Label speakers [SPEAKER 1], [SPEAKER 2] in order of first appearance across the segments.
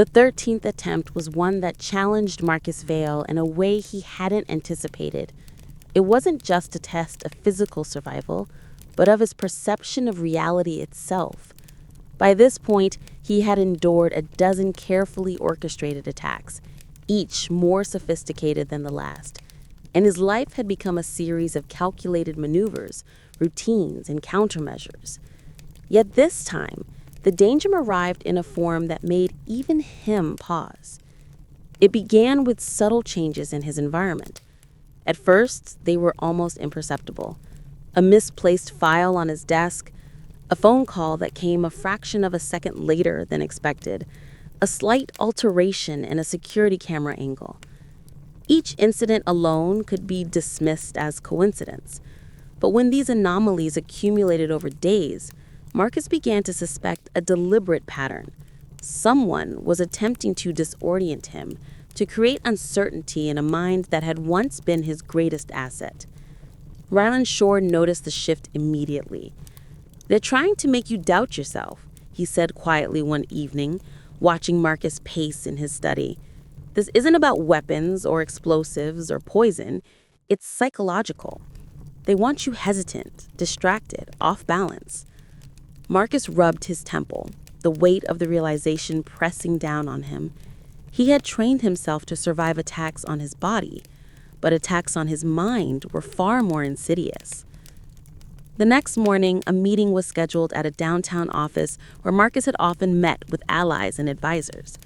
[SPEAKER 1] The 13th attempt was one that challenged Marcus Vail in a way he hadn't anticipated. It wasn't just a test of physical survival, but of his perception of reality itself. By this point, he had endured a dozen carefully orchestrated attacks, each more sophisticated than the last, and his life had become a series of calculated maneuvers, routines, and countermeasures. Yet this time, the danger arrived in a form that made even him pause. It began with subtle changes in his environment. At first, they were almost imperceptible. A misplaced file on his desk, a phone call that came a fraction of a second later than expected, a slight alteration in a security camera angle. Each incident alone could be dismissed as coincidence. But when these anomalies accumulated over days, Marcus began to suspect a deliberate pattern. Someone was attempting to disorient him, to create uncertainty in a mind that had once been his greatest asset. Ryland Shore noticed the shift immediately. "They're trying to make you doubt yourself," he said quietly one evening, watching Marcus pace in his study. "This isn't about weapons or explosives or poison. It's psychological. They want you hesitant, distracted, off balance." Marcus rubbed his temple, the weight of the realization pressing down on him. He had trained himself to survive attacks on his body, but attacks on his mind were far more insidious. The next morning, a meeting was scheduled at a downtown office where Marcus had often met with allies and advisors.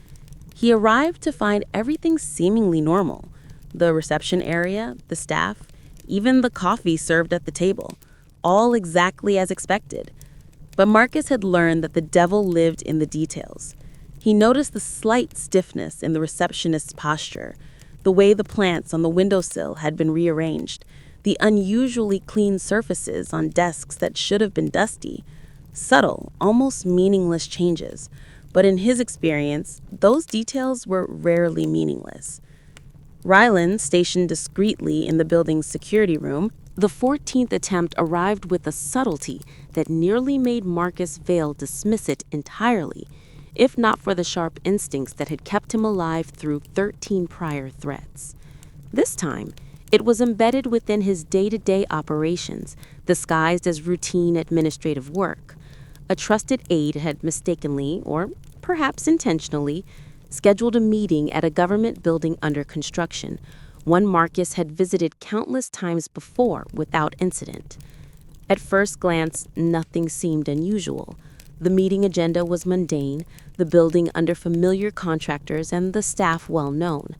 [SPEAKER 1] He arrived to find everything seemingly normal: the reception area, the staff, even the coffee served at the table, all exactly as expected. But Marcus had learned that the devil lived in the details. He noticed the slight stiffness in the receptionist's posture, the way the plants on the windowsill had been rearranged, the unusually clean surfaces on desks that should have been dusty. Subtle, almost meaningless changes, but in his experience, those details were rarely meaningless. Ryland, stationed discreetly in the building's security room, the 14th attempt arrived with a subtlety that nearly made Marcus Vail dismiss it entirely, if not for the sharp instincts that had kept him alive through 13 prior threats. This time, it was embedded within his day-to-day operations, disguised as routine administrative work. A trusted aide had mistakenly, or perhaps intentionally, scheduled a meeting at a government building under construction, one Marcus had visited countless times before without incident. At first glance, nothing seemed unusual. The meeting agenda was mundane, the building under familiar contractors, and the staff well known.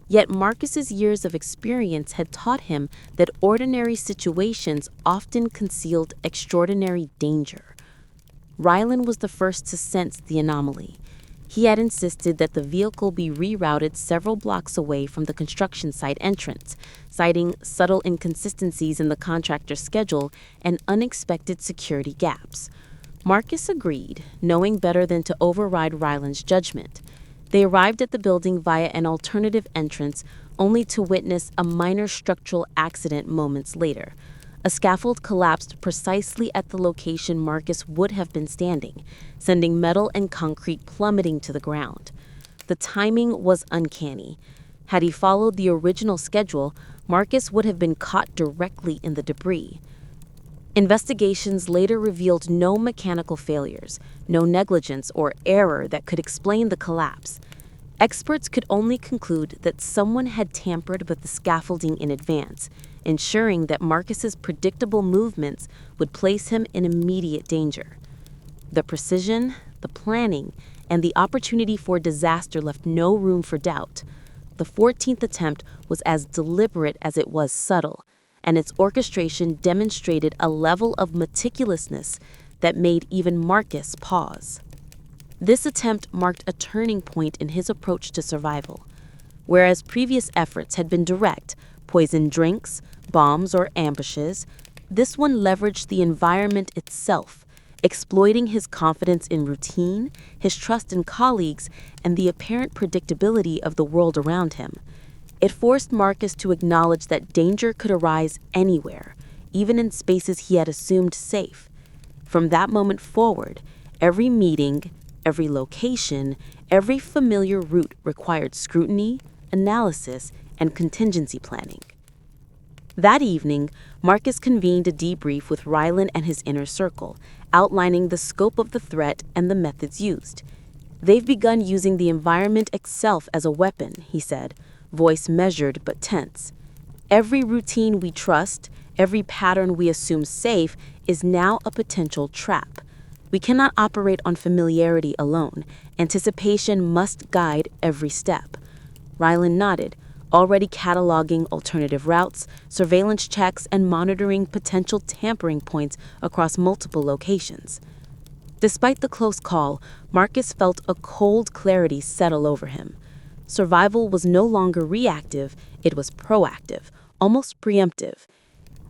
[SPEAKER 1] Yet Marcus's years of experience had taught him that ordinary situations often concealed extraordinary danger. Ryland was the first to sense the anomaly. He had insisted that the vehicle be rerouted several blocks away from the construction site entrance, citing subtle inconsistencies in the contractor's schedule and unexpected security gaps. Marcus agreed, knowing better than to override Ryland's judgment. They arrived at the building via an alternative entrance, only to witness a minor structural accident moments later. A scaffold collapsed precisely at the location Marcus would have been standing, sending metal and concrete plummeting to the ground. The timing was uncanny. Had he followed the original schedule, Marcus would have been caught directly in the debris. Investigations later revealed no mechanical failures, no negligence or error that could explain the collapse. Experts could only conclude that someone had tampered with the scaffolding in advance, ensuring that Marcus's predictable movements would place him in immediate danger. The precision, the planning, and the opportunity for disaster left no room for doubt. The 14th attempt was as deliberate as it was subtle, and its orchestration demonstrated a level of meticulousness that made even Marcus pause. This attempt marked a turning point in his approach to survival. Whereas previous efforts had been direct, poisoned drinks, bombs, or ambushes, this one leveraged the environment itself, exploiting his confidence in routine, his trust in colleagues, and the apparent predictability of the world around him. It forced Marcus to acknowledge that danger could arise anywhere, even in spaces he had assumed safe. From that moment forward, every meeting, every location, every familiar route required scrutiny, analysis, and contingency planning. That evening, Marcus convened a debrief with Rylan and his inner circle, outlining the scope of the threat and the methods used. They've begun using the environment itself as a weapon, he said, voice measured but tense. Every routine we trust, every pattern we assume safe, is now a potential trap. We cannot operate on familiarity alone. Anticipation must guide every step. Rylan nodded, already cataloging alternative routes, surveillance checks, and monitoring potential tampering points across multiple locations. Despite the close call, Marcus felt a cold clarity settle over him. Survival was no longer reactive, it was proactive, almost preemptive.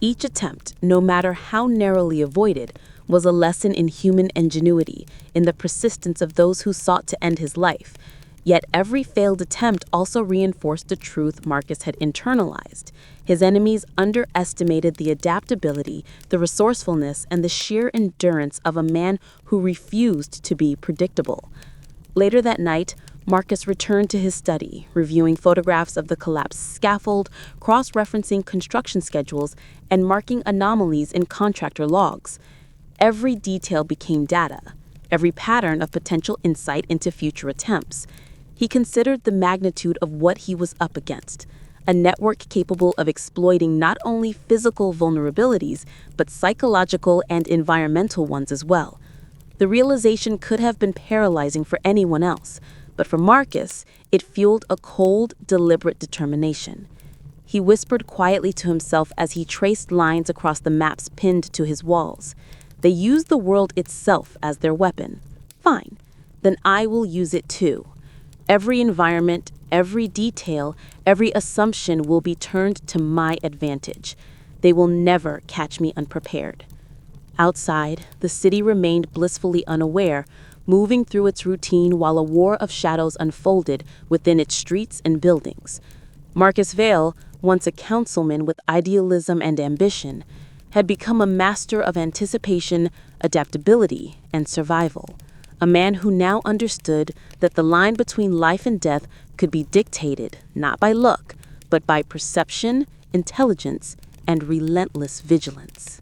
[SPEAKER 1] Each attempt, no matter how narrowly avoided, was a lesson in human ingenuity, in the persistence of those who sought to end his life. Yet every failed attempt also reinforced the truth Marcus had internalized. His enemies underestimated the adaptability, the resourcefulness, and the sheer endurance of a man who refused to be predictable. Later that night, Marcus returned to his study, reviewing photographs of the collapsed scaffold, cross-referencing construction schedules, and marking anomalies in contractor logs. Every detail became data, every pattern of potential insight into future attempts. He considered the magnitude of what he was up against, a network capable of exploiting not only physical vulnerabilities, but psychological and environmental ones as well. The realization could have been paralyzing for anyone else, but for Marcus, it fueled a cold, deliberate determination. He whispered quietly to himself as he traced lines across the maps pinned to his walls. They use the world itself as their weapon. Fine, then I will use it too. Every environment, every detail, every assumption will be turned to my advantage. They will never catch me unprepared. Outside, the city remained blissfully unaware, moving through its routine while a war of shadows unfolded within its streets and buildings. Marcus Vale, once a councilman with idealism and ambition, had become a master of anticipation, adaptability, and survival. A man who now understood that the line between life and death could be dictated not by luck, but by perception, intelligence, and relentless vigilance.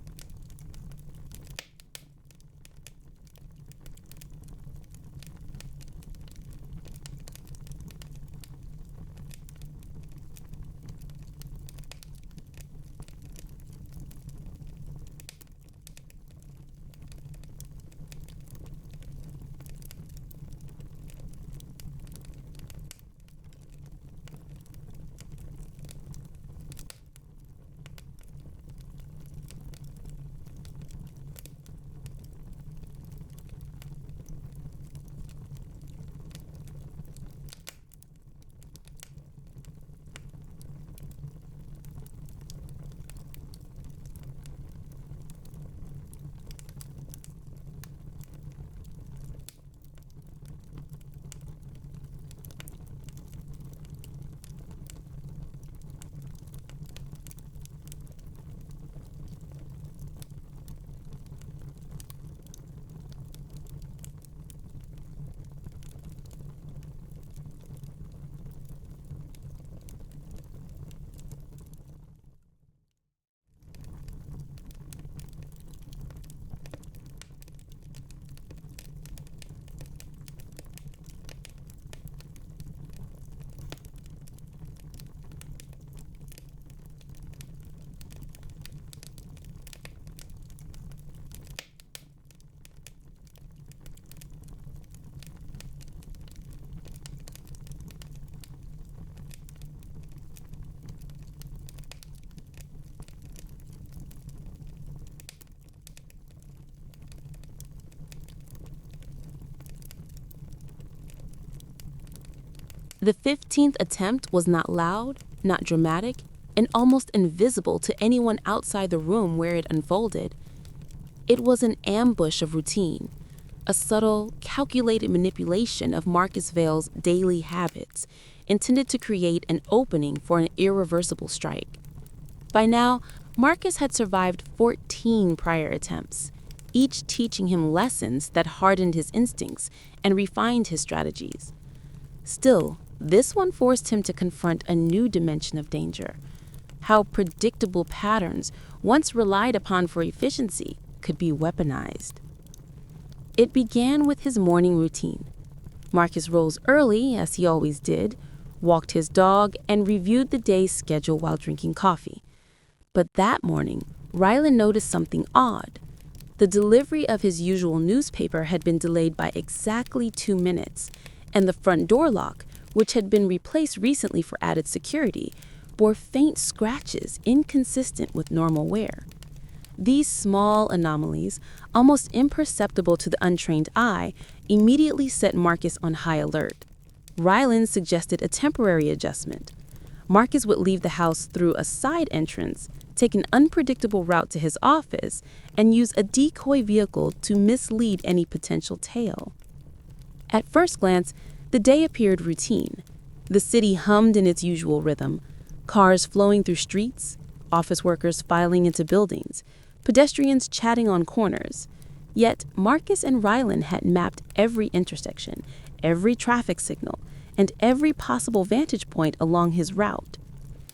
[SPEAKER 1] The 15th attempt was not loud, not dramatic, and almost invisible to anyone outside the room where it unfolded. It was an ambush of routine, a subtle, calculated manipulation of Marcus Vale's daily habits, intended to create an opening for an irreversible strike. By now, Marcus had survived 14 prior attempts. each teaching him lessons that hardened his instincts and refined his strategies. Still, this one forced him to confront a new dimension of danger: how predictable patterns, once relied upon for efficiency, could be weaponized. It began with his morning routine. Marcus rose early, as he always did, walked his dog, and reviewed the day's schedule while drinking coffee. But that morning, Rylan noticed something odd. The delivery of his usual newspaper had been delayed by exactly 2 minutes, and the front door lock, which had been replaced recently for added security, bore faint scratches inconsistent with normal wear. These small anomalies, almost imperceptible to the untrained eye, immediately set Marcus on high alert. Rylan suggested a temporary adjustment. Marcus would leave the house through a side entrance, take an unpredictable route to his office, and use a decoy vehicle to mislead any potential tail. At first glance, the day appeared routine. The city hummed in its usual rhythm, cars flowing through streets, office workers filing into buildings, pedestrians chatting on corners. Yet Marcus and Rylan had mapped every intersection, every traffic signal, and every possible vantage point along his route.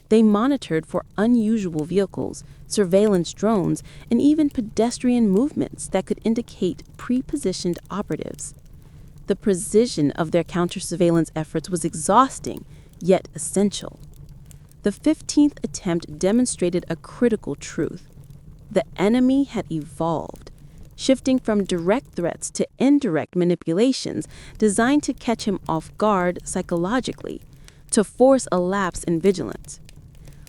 [SPEAKER 1] They monitored for unusual vehicles, surveillance drones, and even pedestrian movements that could indicate pre-positioned operatives. The precision of their counter-surveillance efforts was exhausting, yet essential. The 15th attempt demonstrated a critical truth. The enemy had evolved, shifting from direct threats to indirect manipulations designed to catch him off guard psychologically, to force a lapse in vigilance.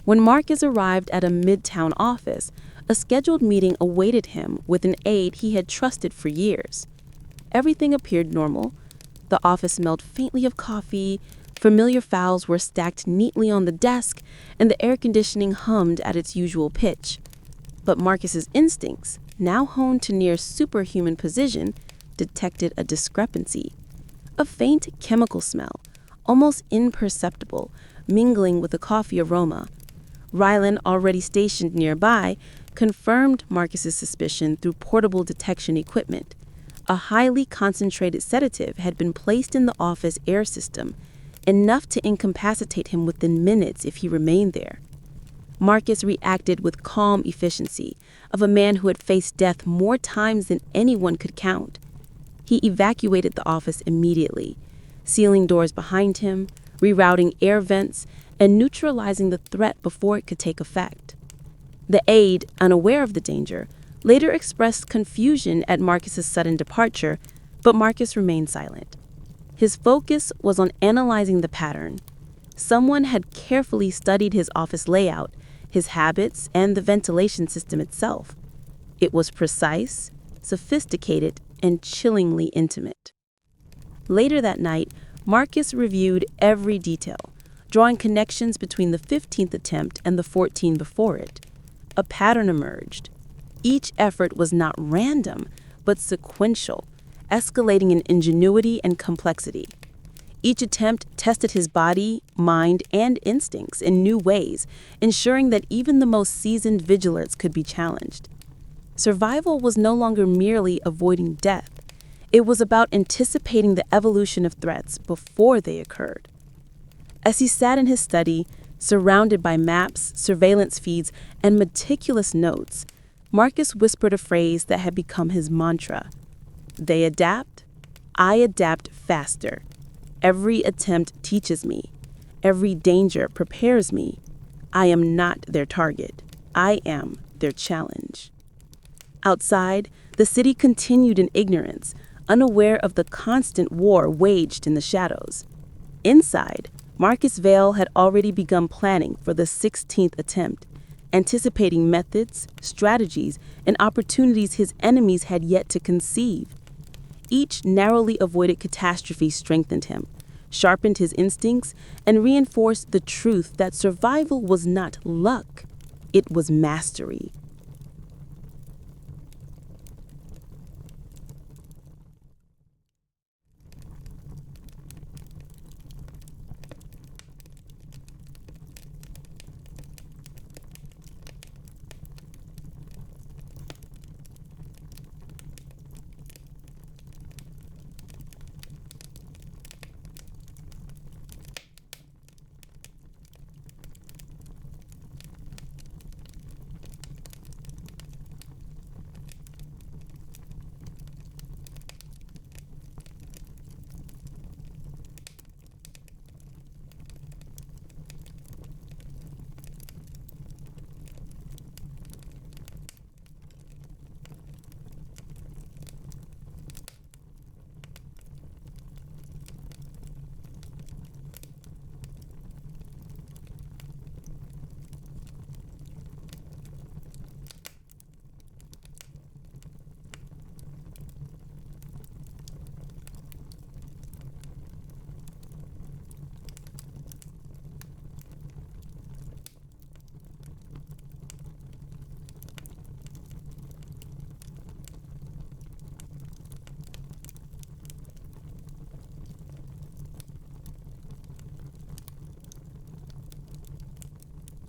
[SPEAKER 1] When Marcus arrived at a midtown office, a scheduled meeting awaited him with an aide he had trusted for years. Everything appeared normal. The office smelled faintly of coffee, familiar files were stacked neatly on the desk, and the air conditioning hummed at its usual pitch. But Marcus's instincts, now honed to near superhuman precision, detected a discrepancy. A faint chemical smell, almost imperceptible, mingling with the coffee aroma. Rylan, already stationed nearby, confirmed Marcus's suspicion through portable detection equipment. A highly concentrated sedative had been placed in the office air system, enough to incapacitate him within minutes if he remained there. Marcus reacted with calm efficiency of a man who had faced death more times than anyone could count. He evacuated the office immediately, sealing doors behind him, rerouting air vents, and neutralizing the threat before it could take effect. The aide, unaware of the danger, later expressed confusion at Marcus's sudden departure, but Marcus remained silent. His focus was on analyzing the pattern. Someone had carefully studied his office layout, his habits, and the ventilation system itself. It was precise, sophisticated, and chillingly intimate. Later that night, Marcus reviewed every detail, drawing connections between the 15th attempt and the 14 before it. A pattern emerged. Each effort was not random, but sequential, escalating in ingenuity and complexity. Each attempt tested his body, mind, and instincts in new ways, ensuring that even the most seasoned vigilants could be challenged. Survival was no longer merely avoiding death. It was about anticipating the evolution of threats before they occurred. As he sat in his study, surrounded by maps, surveillance feeds, and meticulous notes, Marcus whispered a phrase that had become his mantra. They adapt, I adapt faster. Every attempt teaches me. Every danger prepares me. I am not their target. I am their challenge. Outside, the city continued in ignorance, unaware of the constant war waged in the shadows. Inside, Marcus Vail had already begun planning for the 16th attempt, anticipating methods, strategies, and opportunities his enemies had yet to conceive. Each narrowly avoided catastrophe strengthened him, sharpened his instincts, and reinforced the truth that survival was not luck, it was mastery.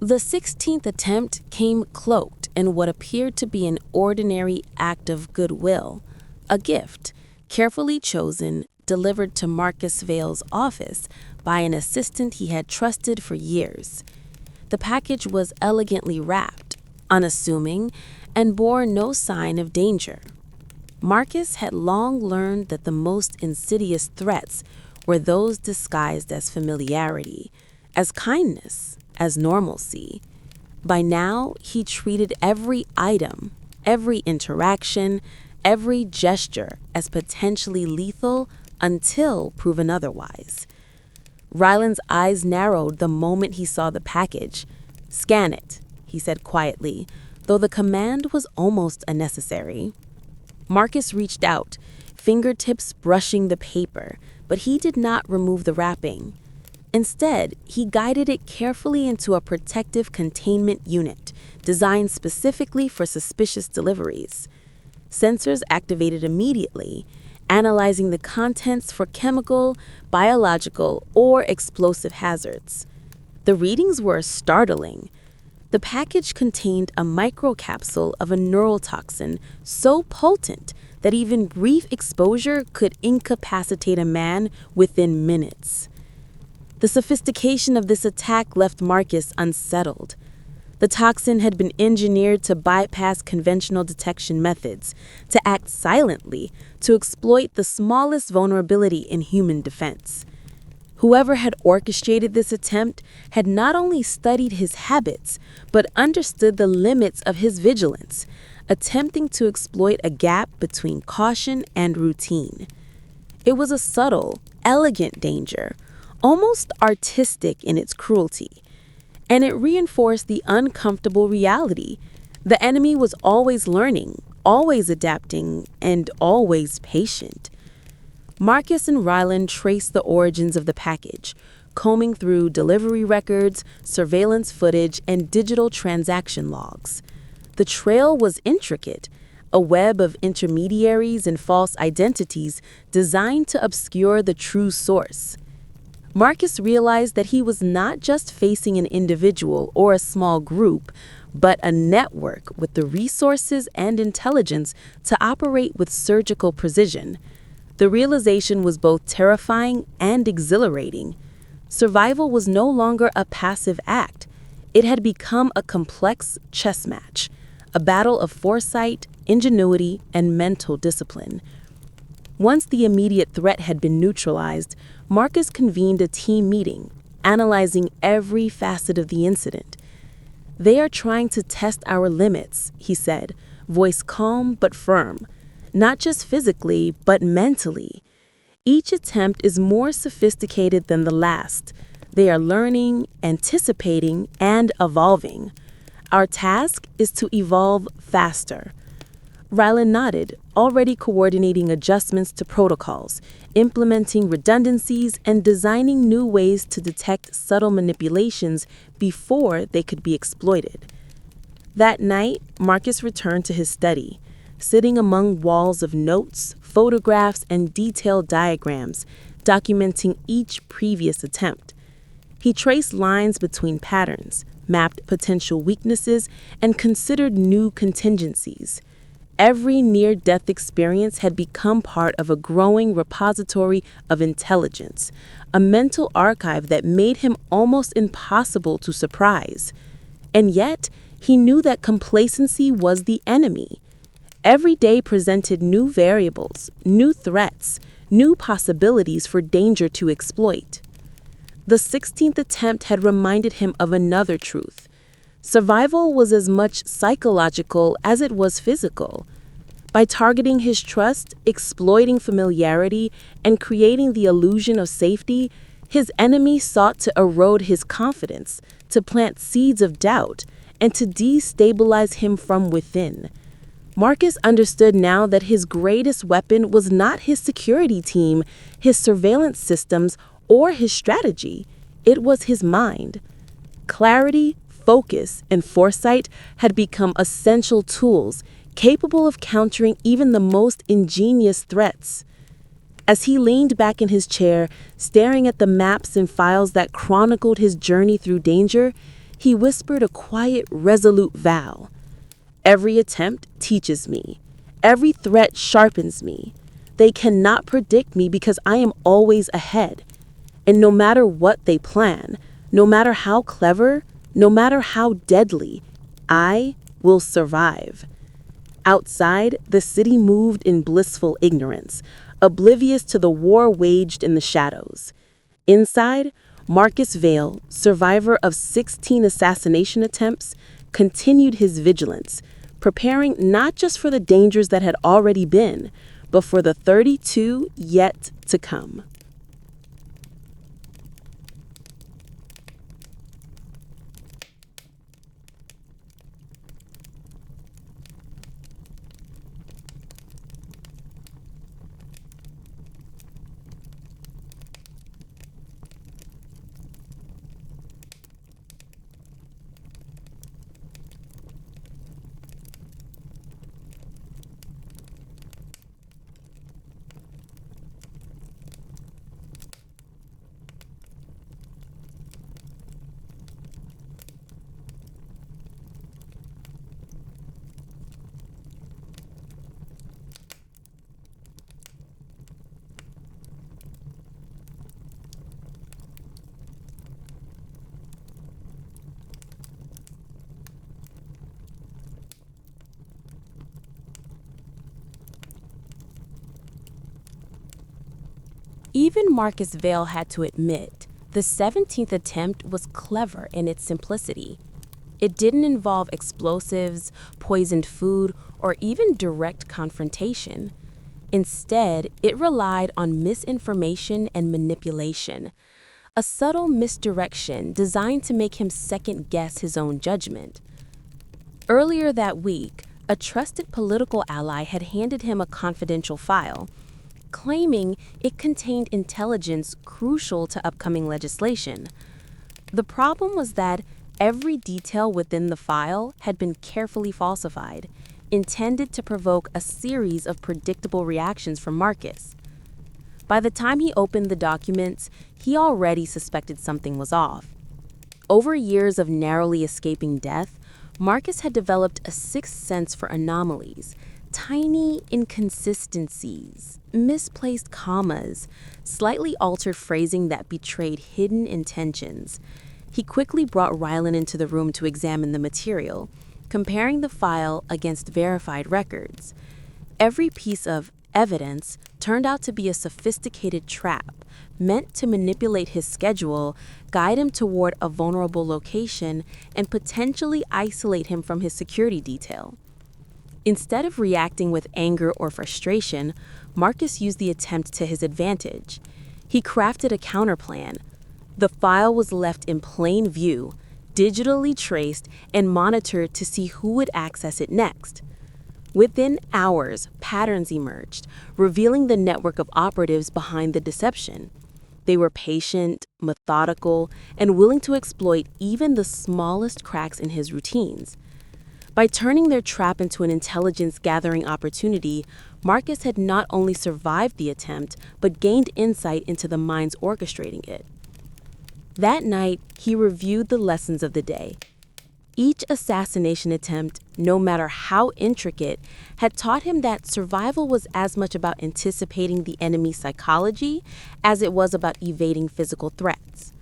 [SPEAKER 1] The 16th attempt came cloaked in what appeared to be an ordinary act of goodwill, a gift, carefully chosen, delivered to Marcus Vale's office by an assistant he had trusted for years. The package was elegantly wrapped, unassuming, and bore no sign of danger. Marcus had long learned that the most insidious threats were those disguised as familiarity, as kindness, as normalcy. By now, he treated every item, every interaction, every gesture as potentially lethal until proven otherwise. Ryland's eyes narrowed the moment he saw the package. "Scan it," he said quietly, though the command was almost unnecessary. Marcus reached out, fingertips brushing the paper, but he did not remove the wrapping. Instead, he guided it carefully into a protective containment unit designed specifically for suspicious deliveries. Sensors activated immediately, analyzing the contents for chemical, biological, or explosive hazards. The readings were startling. The package contained a microcapsule of a neurotoxin so potent that even brief exposure could incapacitate a man within minutes. The sophistication of this attack left Marcus unsettled. The toxin had been engineered to bypass conventional detection methods, to act silently, to exploit the smallest vulnerability in human defense. Whoever had orchestrated this attempt had not only studied his habits, but understood the limits of his vigilance, attempting to exploit a gap between caution and routine. It was a subtle, elegant danger, almost artistic in its cruelty, and it reinforced the uncomfortable reality. The enemy was always learning, always adapting, and always patient. Marcus and Ryland traced the origins of the package, combing through delivery records, surveillance footage, and digital transaction logs. The trail was intricate, a web of intermediaries and false identities designed to obscure the true source. Marcus realized that he was not just facing an individual or a small group, but a network with the resources and intelligence to operate with surgical precision. The realization was both terrifying and exhilarating. Survival was no longer a passive act. It had become a complex chess match, a battle of foresight, ingenuity, and mental discipline. Once the immediate threat had been neutralized, Marcus convened a team meeting, analyzing every facet of the incident. "They are trying to test our limits," he said, voice calm but firm. "Not just physically, but mentally. Each attempt is more sophisticated than the last. They are learning, anticipating, and evolving. Our task is to evolve faster." Ryland nodded, already coordinating adjustments to protocols, implementing redundancies, and designing new ways to detect subtle manipulations before they could be exploited. That night, Marcus returned to his study, sitting among walls of notes, photographs, and detailed diagrams, documenting each previous attempt. He traced lines between patterns, mapped potential weaknesses, and considered new contingencies. Every near-death experience had become part of a growing repository of intelligence, a mental archive that made him almost impossible to surprise. And yet, he knew that complacency was the enemy. Every day presented new variables, new threats, new possibilities for danger to exploit. The 16th attempt had reminded him of another truth. Survival was as much psychological as it was physical. By targeting his trust, exploiting familiarity, and creating the illusion of safety, his enemy sought to erode his confidence, to plant seeds of doubt, and to destabilize him from within. Marcus understood now that his greatest weapon was not his security team, his surveillance systems, or his strategy. It was his mind. Clarity, focus, and foresight had become essential tools, capable of countering even the most ingenious threats. As he leaned back in his chair, staring at the maps and files that chronicled his journey through danger, He whispered a quiet, resolute vow. Every attempt teaches me. Every threat sharpens me. They cannot predict me because I am always ahead. And no matter what they plan, no matter how clever, no matter how deadly, I will survive. Outside, the city moved in blissful ignorance, oblivious to the war waged in the shadows. Inside, Marcus Vail, survivor of 16 assassination attempts, continued his vigilance, preparing not just for the dangers that had already been, but for the 32 yet to come. Even Marcus Vail had to admit, the 17th attempt was clever in its simplicity. It didn't involve explosives, poisoned food, or even direct confrontation. Instead, it relied on misinformation and manipulation, a subtle misdirection designed to make him second-guess his own judgment. Earlier that week, a trusted political ally had handed him a confidential file, claiming it contained intelligence crucial to upcoming legislation. The problem was that every detail within the file had been carefully falsified, intended to provoke a series of predictable reactions from Marcus. By the time he opened the documents, he already suspected something was off. Over years of narrowly escaping death, Marcus had developed a sixth sense for anomalies, tiny inconsistencies, misplaced commas, slightly altered phrasing that betrayed hidden intentions. He quickly brought Rylan into the room to examine the material, comparing the file against verified records. Every piece of evidence turned out to be a sophisticated trap, meant to manipulate his schedule, guide him toward a vulnerable location, and potentially isolate him from his security detail. Instead of reacting with anger or frustration, Marcus used the attempt to his advantage. He crafted a counterplan. The file was left in plain view, digitally traced, and monitored to see who would access it next. Within hours, patterns emerged, revealing the network of operatives behind the deception. They were patient, methodical, and willing to exploit even the smallest cracks in his routines. By turning their trap into an intelligence-gathering opportunity, Marcus had not only survived the attempt, but gained insight into the minds orchestrating it. That night, he reviewed the lessons of the day. Each assassination attempt, no matter how intricate, had taught him that survival was as much about anticipating the enemy's psychology as it was about evading physical threats.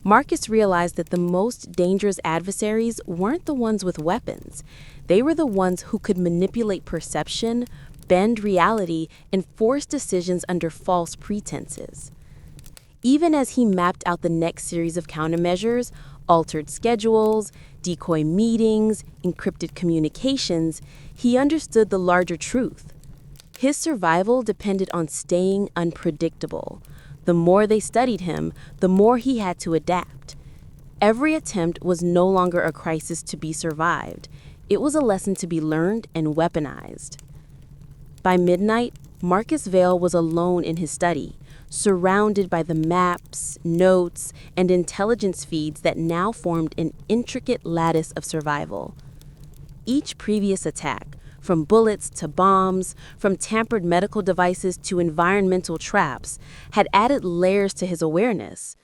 [SPEAKER 1] Marcus realized that the most dangerous adversaries weren't the ones with weapons. They were the ones who could manipulate perception, bend reality, and force decisions under false pretenses. Even as he mapped out the next series of countermeasures, altered schedules, decoy meetings, encrypted communications, he understood the larger truth. His survival depended on staying unpredictable. The more they studied him, the more he had to adapt. Every attempt was no longer a crisis to be survived. It was a lesson to be learned and weaponized. By midnight, Marcus Vail was alone in his study, surrounded by the maps, notes, and intelligence feeds that now formed an intricate lattice of survival. Each previous attack, from bullets to bombs, from tampered medical devices to environmental traps, had added layers to his awareness.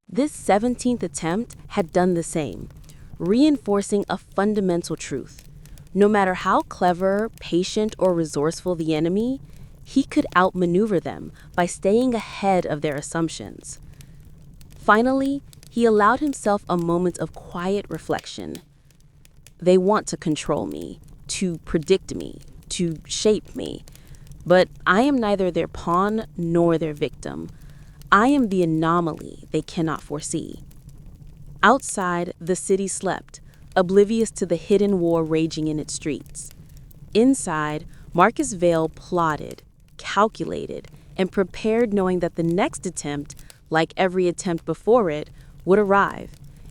[SPEAKER 1] This 17th attempt had done the same, reinforcing a fundamental truth. No matter how clever, patient, or resourceful the enemy, he could outmaneuver them by staying ahead of their assumptions. Finally, he allowed himself a moment of quiet reflection. They want to control me, to predict me, to shape me. But I am neither their pawn nor their victim. I am the anomaly they cannot foresee. Outside, the city slept, oblivious to the hidden war raging in its streets. Inside, Marcus Vail plotted, calculated, and prepared, knowing that the next attempt, like every attempt before it, would arrive,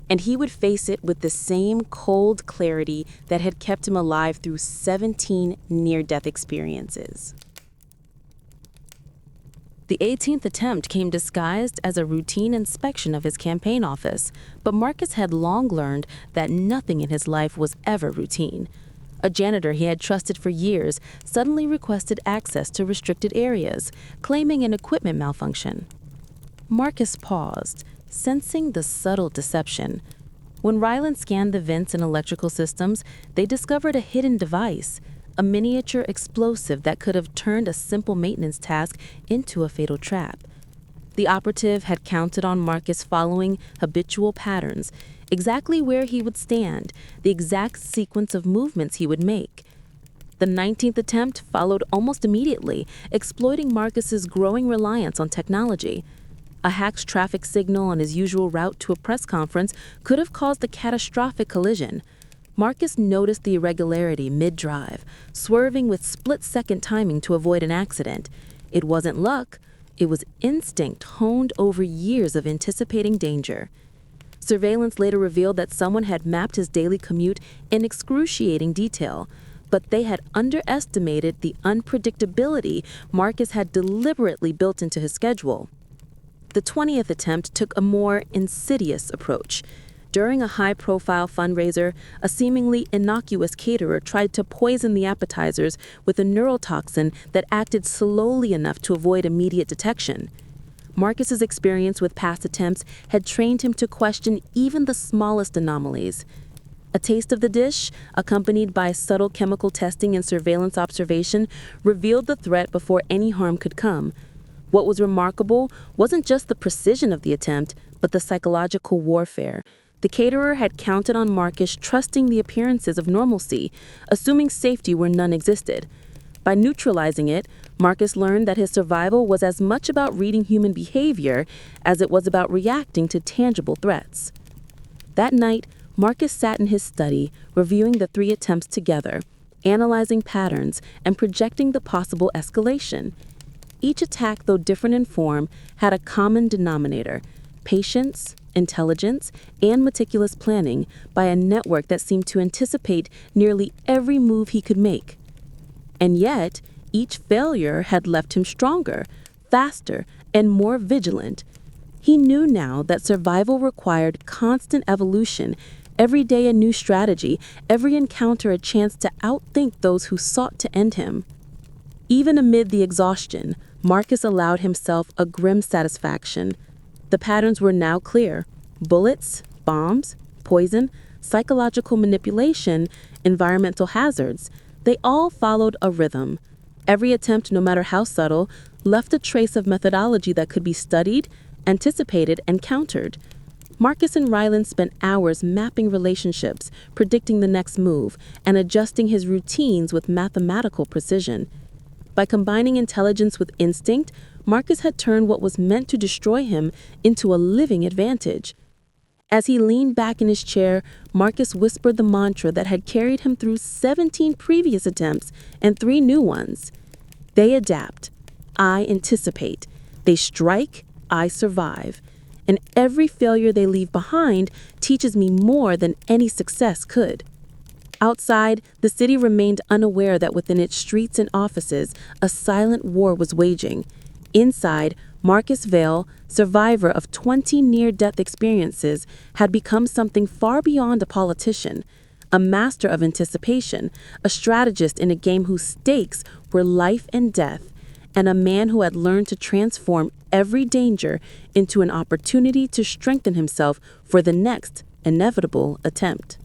[SPEAKER 1] and he would face it with the same cold clarity that had kept him alive through 17 near-death experiences. The 18th attempt came disguised as a routine inspection of his campaign office, but Marcus had long learned that nothing in his life was ever routine. A janitor he had trusted for years suddenly requested access to restricted areas, claiming an equipment malfunction. Marcus paused, sensing the subtle deception. When Ryland scanned the vents and electrical systems, they discovered a hidden device, a miniature explosive that could have turned a simple maintenance task into a fatal trap. The operative had counted on Marcus following habitual patterns, exactly where he would stand, the exact sequence of movements he would make. The 19th attempt followed almost immediately, exploiting Marcus's growing reliance on technology. A hacked traffic signal on his usual route to a press conference could have caused a catastrophic collision. Marcus noticed the irregularity mid-drive, swerving with split-second timing to avoid an accident. It wasn't luck, it was instinct honed over years of anticipating danger. Surveillance later revealed that someone had mapped his daily commute in excruciating detail, but they had underestimated the unpredictability Marcus had deliberately built into his schedule. The 20th attempt took a more insidious approach. During a high-profile fundraiser, a seemingly innocuous caterer tried to poison the appetizers with a neurotoxin that acted slowly enough to avoid immediate detection. Marcus's experience with past attempts had trained him to question even the smallest anomalies. A taste of the dish, accompanied by subtle chemical testing and surveillance observation, revealed the threat before any harm could come. What was remarkable wasn't just the precision of the attempt, but the psychological warfare. The caterer had counted on Marcus trusting the appearances of normalcy, assuming safety where none existed. By neutralizing it, Marcus learned that his survival was as much about reading human behavior as it was about reacting to tangible threats. That night, Marcus sat in his study, reviewing the 3 attempts together, analyzing patterns, and projecting the possible escalation. Each attack, though different in form, had a common denominator: patience, intelligence, and meticulous planning by a network that seemed to anticipate nearly every move he could make. And yet, each failure had left him stronger, faster, and more vigilant. He knew now that survival required constant evolution, every day a new strategy, every encounter a chance to outthink those who sought to end him. Even amid the exhaustion, Marcus allowed himself a grim satisfaction. The patterns were now clear: bullets, bombs, poison, psychological manipulation, environmental hazards. They all followed a rhythm. Every attempt, no matter how subtle, left a trace of methodology that could be studied, anticipated, and countered. Marcus and Ryland spent hours mapping relationships, predicting the next move, and adjusting his routines with mathematical precision. By combining intelligence with instinct, Marcus had turned what was meant to destroy him into a living advantage. As he leaned back in his chair, Marcus whispered the mantra that had carried him through 17 previous attempts and 3 new ones. They adapt. I anticipate. They strike. I survive. And every failure they leave behind teaches me more than any success could. Outside, the city remained unaware that within its streets and offices, a silent war was waging. Inside, Marcus Vail, survivor of 20 near-death experiences, had become something far beyond a politician, a master of anticipation, a strategist in a game whose stakes were life and death, and a man who had learned to transform every danger into an opportunity to strengthen himself for the next inevitable attempt.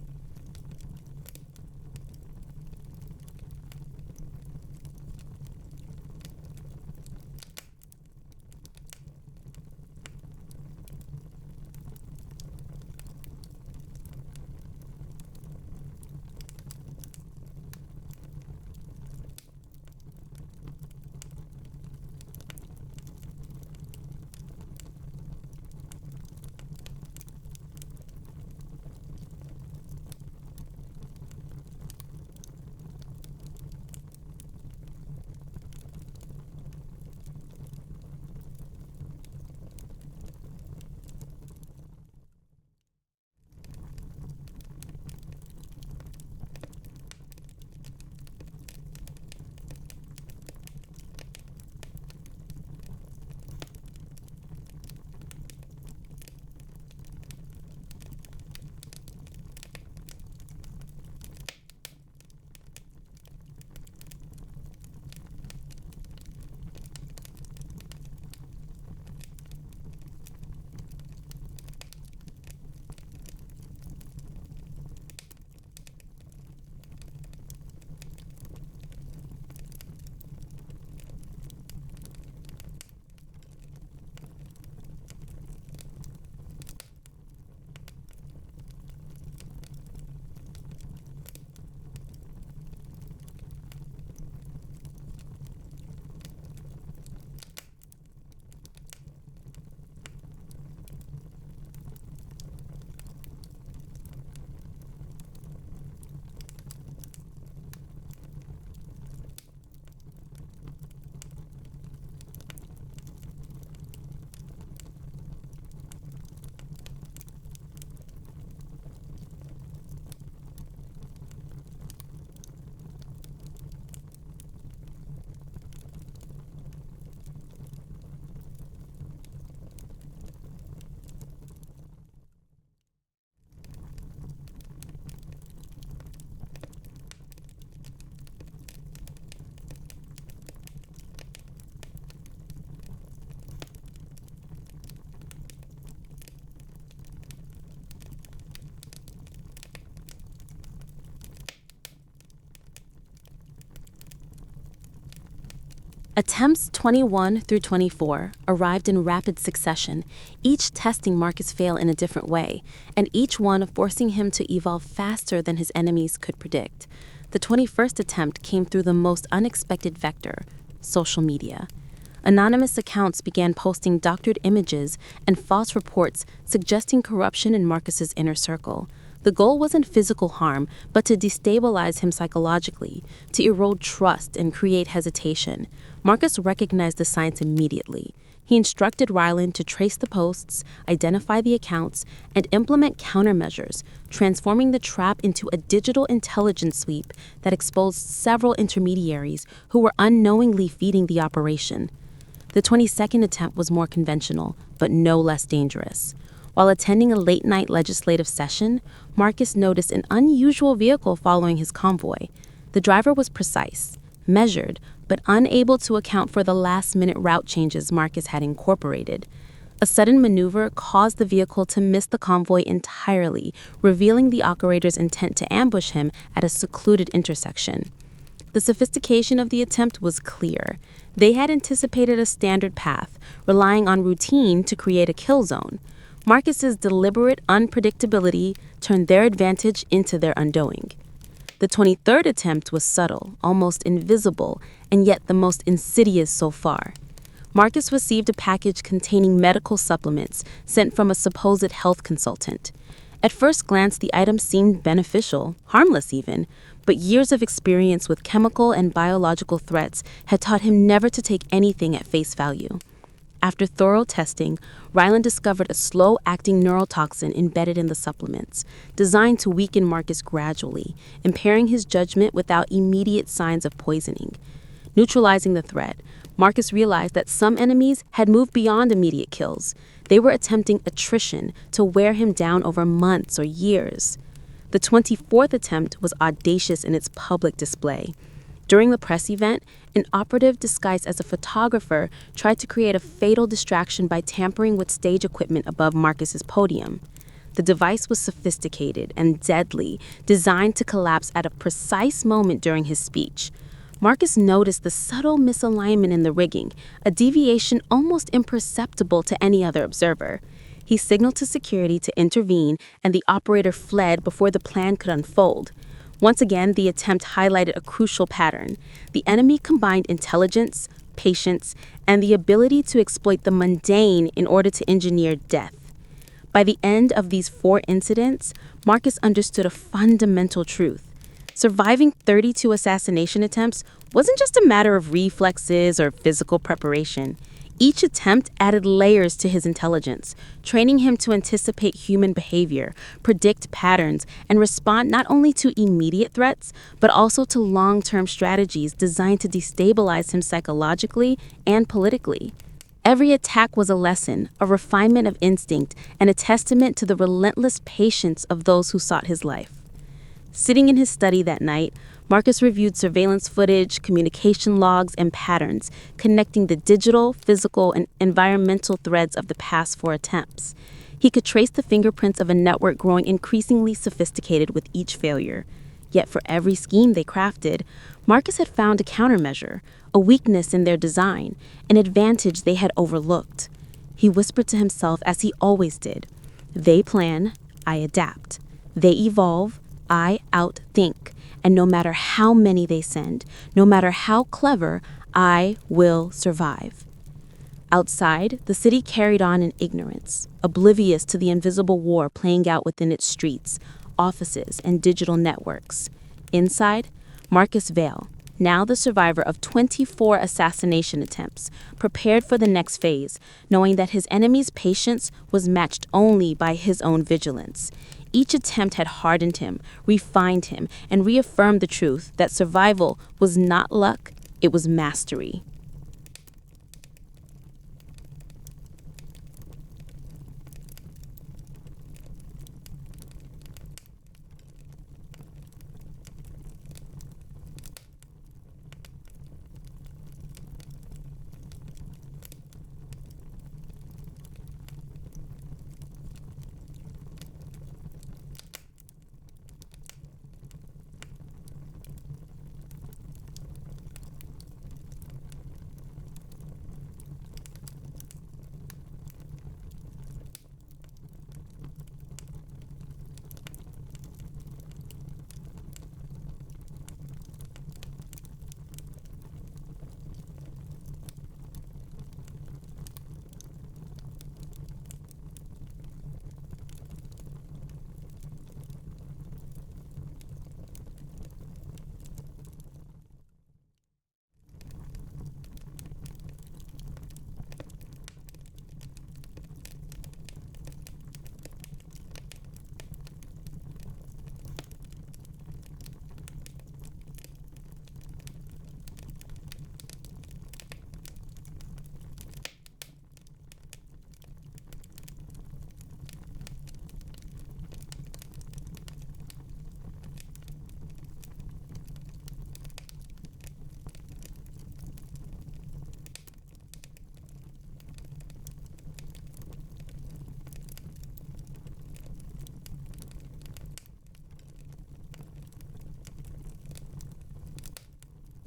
[SPEAKER 1] Attempts 21 through 24 arrived in rapid succession, each testing Marcus fail in a different way, and each one forcing him to evolve faster than his enemies could predict. The 21st attempt came through the most unexpected vector: social media. Anonymous accounts began posting doctored images and false reports suggesting corruption in Marcus's inner circle. The goal wasn't physical harm, but to destabilize him psychologically, to erode trust and create hesitation. Marcus recognized the signs immediately. He instructed Ryland to trace the posts, identify the accounts, and implement countermeasures, transforming the trap into a digital intelligence sweep that exposed several intermediaries who were unknowingly feeding the operation. The 22nd attempt was more conventional, but no less dangerous. While attending a late-night legislative session, Marcus noticed an unusual vehicle following his convoy. The driver was precise, measured, but unable to account for the last-minute route changes Marcus had incorporated. A sudden maneuver caused the vehicle to miss the convoy entirely, revealing the operator's intent to ambush him at a secluded intersection. The sophistication of the attempt was clear. They had anticipated a standard path, relying on routine to create a kill zone. Marcus's deliberate unpredictability turned their advantage into their undoing. The 23rd attempt was subtle, almost invisible, and yet the most insidious so far. Marcus received a package containing medical supplements sent from a supposed health consultant. At first glance, the item seemed beneficial, harmless even, but years of experience with chemical and biological threats had taught him never to take anything at face value. After thorough testing, Ryland discovered a slow-acting neurotoxin embedded in the supplements, designed to weaken Marcus gradually, impairing his judgment without immediate signs of poisoning. Neutralizing the threat, Marcus realized that some enemies had moved beyond immediate kills. They were attempting attrition to wear him down over months or years. The 24th attempt was audacious in its public display. During the press event, an operative disguised as a photographer tried to create a fatal distraction by tampering with stage equipment above Marcus's podium. The device was sophisticated and deadly, designed to collapse at a precise moment during his speech. Marcus noticed the subtle misalignment in the rigging, a deviation almost imperceptible to any other observer. He signaled to security to intervene, and the operator fled before the plan could unfold. Once again, the attempt highlighted a crucial pattern. The enemy combined intelligence, patience, and the ability to exploit the mundane in order to engineer death. By the end of these 4 incidents, Marcus understood a fundamental truth. Surviving 32 assassination attempts wasn't just a matter of reflexes or physical preparation. Each attempt added layers to his intelligence, training him to anticipate human behavior, predict patterns, and respond not only to immediate threats, but also to long-term strategies designed to destabilize him psychologically and politically. Every attack was a lesson, a refinement of instinct, and a testament to the relentless patience of those who sought his life. Sitting in his study that night, Marcus reviewed surveillance footage, communication logs, and patterns, connecting the digital, physical, and environmental threads of the past 4 attempts. He could trace the fingerprints of a network growing increasingly sophisticated with each failure. Yet for every scheme they crafted, Marcus had found a countermeasure, a weakness in their design, an advantage they had overlooked. He whispered to himself as he always did, "They plan, I adapt. They evolve, I outthink. And no matter how many they send, no matter how clever, I will survive." Outside, the city carried on in ignorance, oblivious to the invisible war playing out within its streets, offices, and digital networks. Inside, Marcus Vail, now the survivor of 24 assassination attempts, prepared for the next phase, knowing that his enemy's patience was matched only by his own vigilance. Each attempt had hardened him, refined him, and reaffirmed the truth that survival was not luck, it was mastery.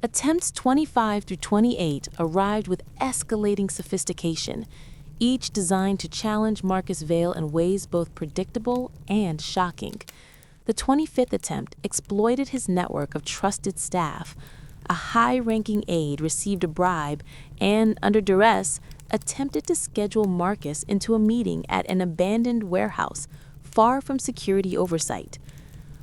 [SPEAKER 1] Attempts 25 through 28 arrived with escalating sophistication, each designed to challenge Marcus Vail in ways both predictable and shocking. The 25th attempt exploited his network of trusted staff. A high-ranking aide received a bribe and, under duress, attempted to schedule Marcus into a meeting at an abandoned warehouse, far from security oversight.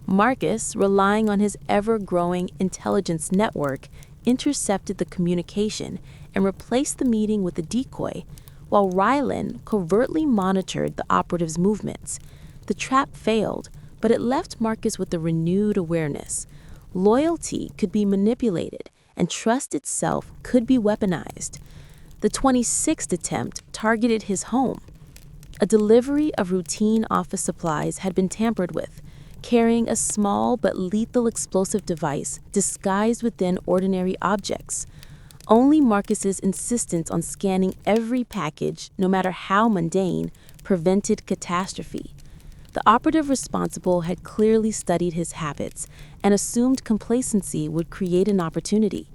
[SPEAKER 1] Marcus, relying on his ever-growing intelligence network, intercepted the communication and replaced the meeting with a decoy, while Rylan covertly monitored the operative's movements. The trap failed, but it left Marcus with a renewed awareness. Loyalty could be manipulated, and trust itself could be weaponized. The 26th attempt targeted his home. A delivery of routine office supplies had been tampered with, carrying a small but lethal explosive device disguised within ordinary objects. Only Marcus's insistence on scanning every package, no matter how mundane, prevented catastrophe. The operative responsible had clearly studied his habits and assumed complacency would create an opportunity.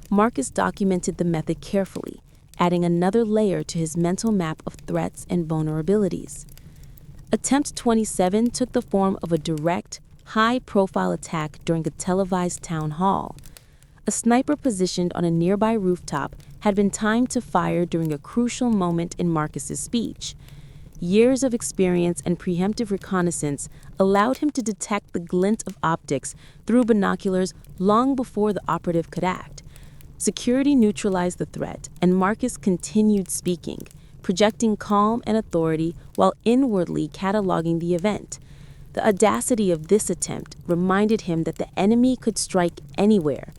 [SPEAKER 1] Marcus documented the method carefully, adding another layer to his mental map of threats and vulnerabilities. Attempt 27 took the form of a direct, high-profile attack during a televised town hall. A sniper positioned on a nearby rooftop had been timed to fire during a crucial moment in Marcus's speech. Years of experience and preemptive reconnaissance allowed him to detect the glint of optics through binoculars long before the operative could act. Security neutralized the threat, and Marcus continued speaking, projecting calm and authority while inwardly cataloging the event. The audacity of this attempt reminded him that the enemy could strike anywhere,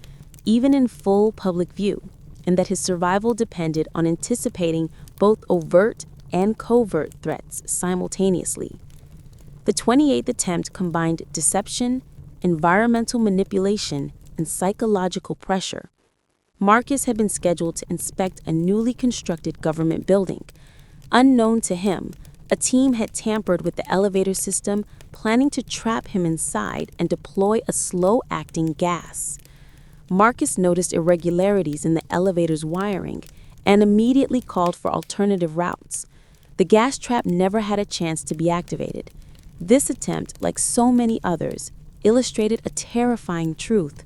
[SPEAKER 1] even in full public view, and that his survival depended on anticipating both overt and covert threats simultaneously. The 28th attempt combined deception, environmental manipulation, and psychological pressure. Marcus had been scheduled to inspect a newly constructed government building. Unknown to him, a team had tampered with the elevator system, planning to trap him inside and deploy a slow-acting gas. Marcus noticed irregularities in the elevator's wiring and immediately called for alternative routes. The gas trap never had a chance to be activated. This attempt, like so many others, illustrated a terrifying truth.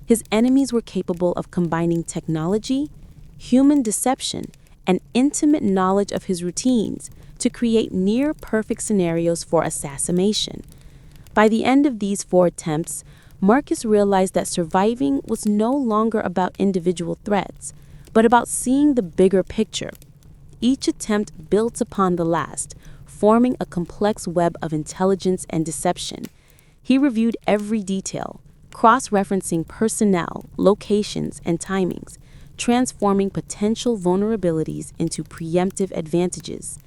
[SPEAKER 1] His enemies were capable of combining technology, human deception, and intimate knowledge of his routines to create near-perfect scenarios for assassination. By the end of these 4 attempts, Marcus realized that surviving was no longer about individual threats, but about seeing the bigger picture. Each attempt built upon the last, forming a complex web of intelligence and deception. He reviewed every detail, cross-referencing personnel, locations, and timings, transforming potential vulnerabilities into preemptive advantages.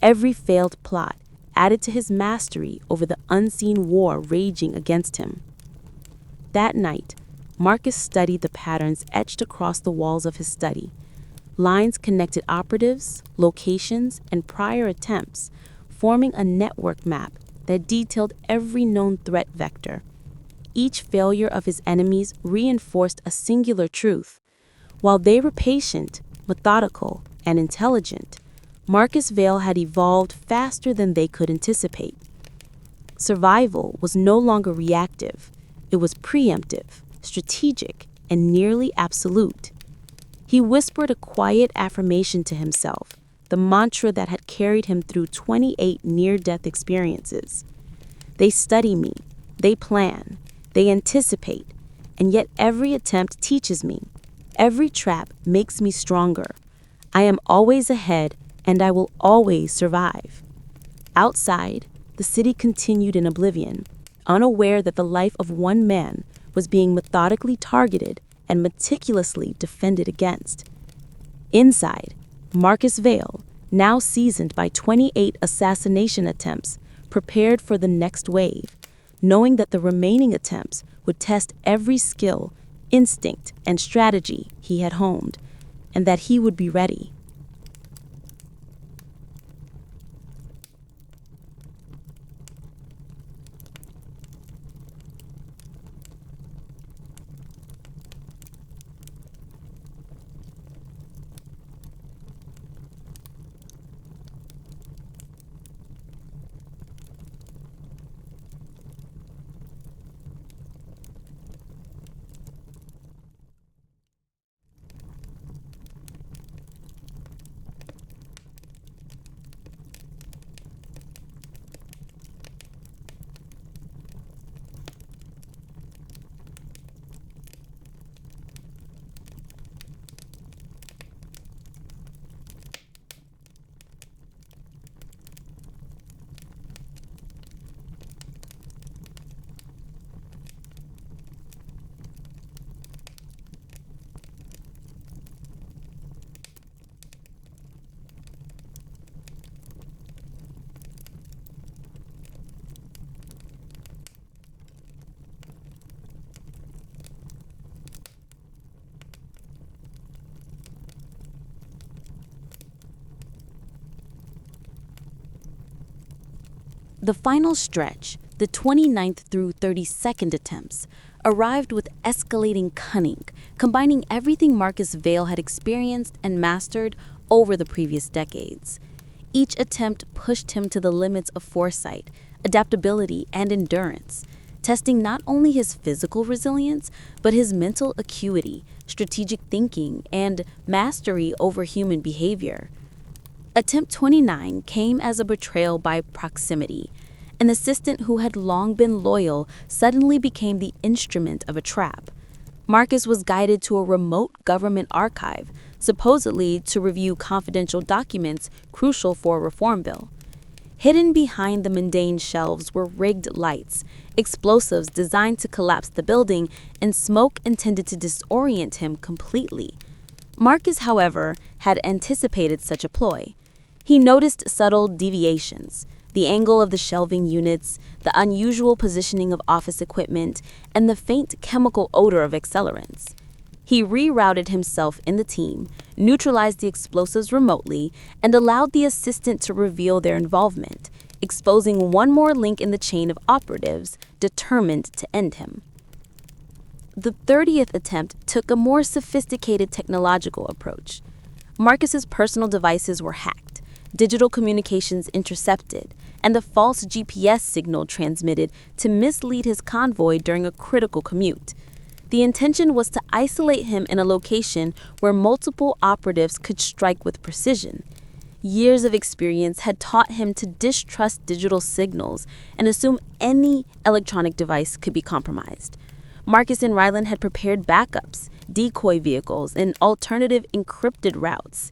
[SPEAKER 1] Every failed plot added to his mastery over the unseen war raging against him. That night, Marcus studied the patterns etched across the walls of his study. Lines connected operatives, locations, and prior attempts, forming a network map that detailed every known threat vector. Each failure of his enemies reinforced a singular truth. While they were patient, methodical, and intelligent, Marcus Vail had evolved faster than they could anticipate. Survival was no longer reactive. It was preemptive, strategic, and nearly absolute. He whispered a quiet affirmation to himself, the mantra that had carried him through 28 near-death experiences. They study me, they plan, they anticipate, and yet every attempt teaches me. Every trap makes me stronger. I am always ahead, and I will always survive. Outside, the city continued in oblivion, unaware that the life of one man was being methodically targeted and meticulously defended against. Inside, Marcus Vail, now seasoned by 28 assassination attempts, prepared for the next wave, knowing that the remaining attempts would test every skill, instinct, and strategy he had honed, and that he would be ready. The final stretch, the 29th through 32nd attempts, arrived with escalating cunning, combining everything Marcus Vail had experienced and mastered over the previous decades. Each attempt pushed him to the limits of foresight, adaptability, and endurance, testing not only his physical resilience, but his mental acuity, strategic thinking, and mastery over human behavior. Attempt 29 came as a betrayal by proximity. An assistant who had long been loyal suddenly became the instrument of a trap. Marcus was guided to a remote government archive, supposedly to review confidential documents crucial for a reform bill. Hidden behind the mundane shelves were rigged lights, explosives designed to collapse the building, and smoke intended to disorient him completely. Marcus, however, had anticipated such a ploy. He noticed subtle deviations, the angle of the shelving units, the unusual positioning of office equipment, and the faint chemical odor of accelerants. He rerouted himself in the team, neutralized the explosives remotely, and allowed the assistant to reveal their involvement, exposing one more link in the chain of operatives determined to end him. The 30th attempt took a more sophisticated technological approach. Marcus's personal devices were hacked, digital communications intercepted, and a false GPS signal transmitted to mislead his convoy during a critical commute. The intention was to isolate him in a location where multiple operatives could strike with precision. Years of experience had taught him to distrust digital signals and assume any electronic device could be compromised. Marcus and Ryland had prepared backups, decoy vehicles, and alternative encrypted routes.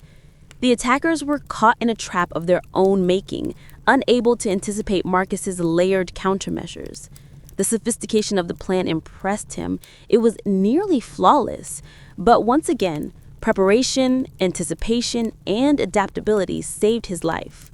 [SPEAKER 1] The attackers were caught in a trap of their own making, unable to anticipate Marcus's layered countermeasures. The sophistication of the plan impressed him. It was nearly flawless, but once again, preparation, anticipation, and adaptability saved his life.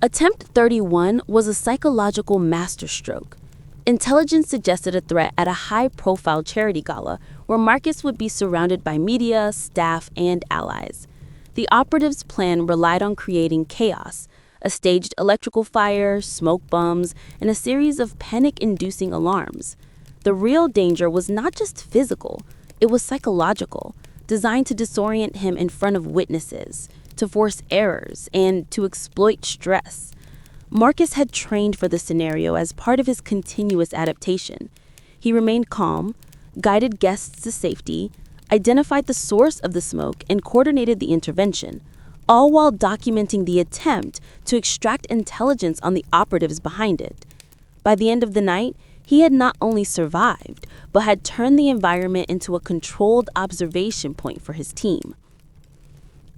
[SPEAKER 1] Attempt 31 was a psychological masterstroke. Intelligence suggested a threat at a high-profile charity gala where Marcus would be surrounded by media, staff, and allies. The operatives' plan relied on creating chaos, a staged electrical fire, smoke bombs, and a series of panic-inducing alarms. The real danger was not just physical, it was psychological, designed to disorient him in front of witnesses, to force errors, and to exploit stress. Marcus had trained for the scenario as part of his continuous adaptation. He remained calm, guided guests to safety, identified the source of the smoke, and coordinated the intervention, all while documenting the attempt to extract intelligence on the operatives behind it. By the end of the night, he had not only survived, but had turned the environment into a controlled observation point for his team.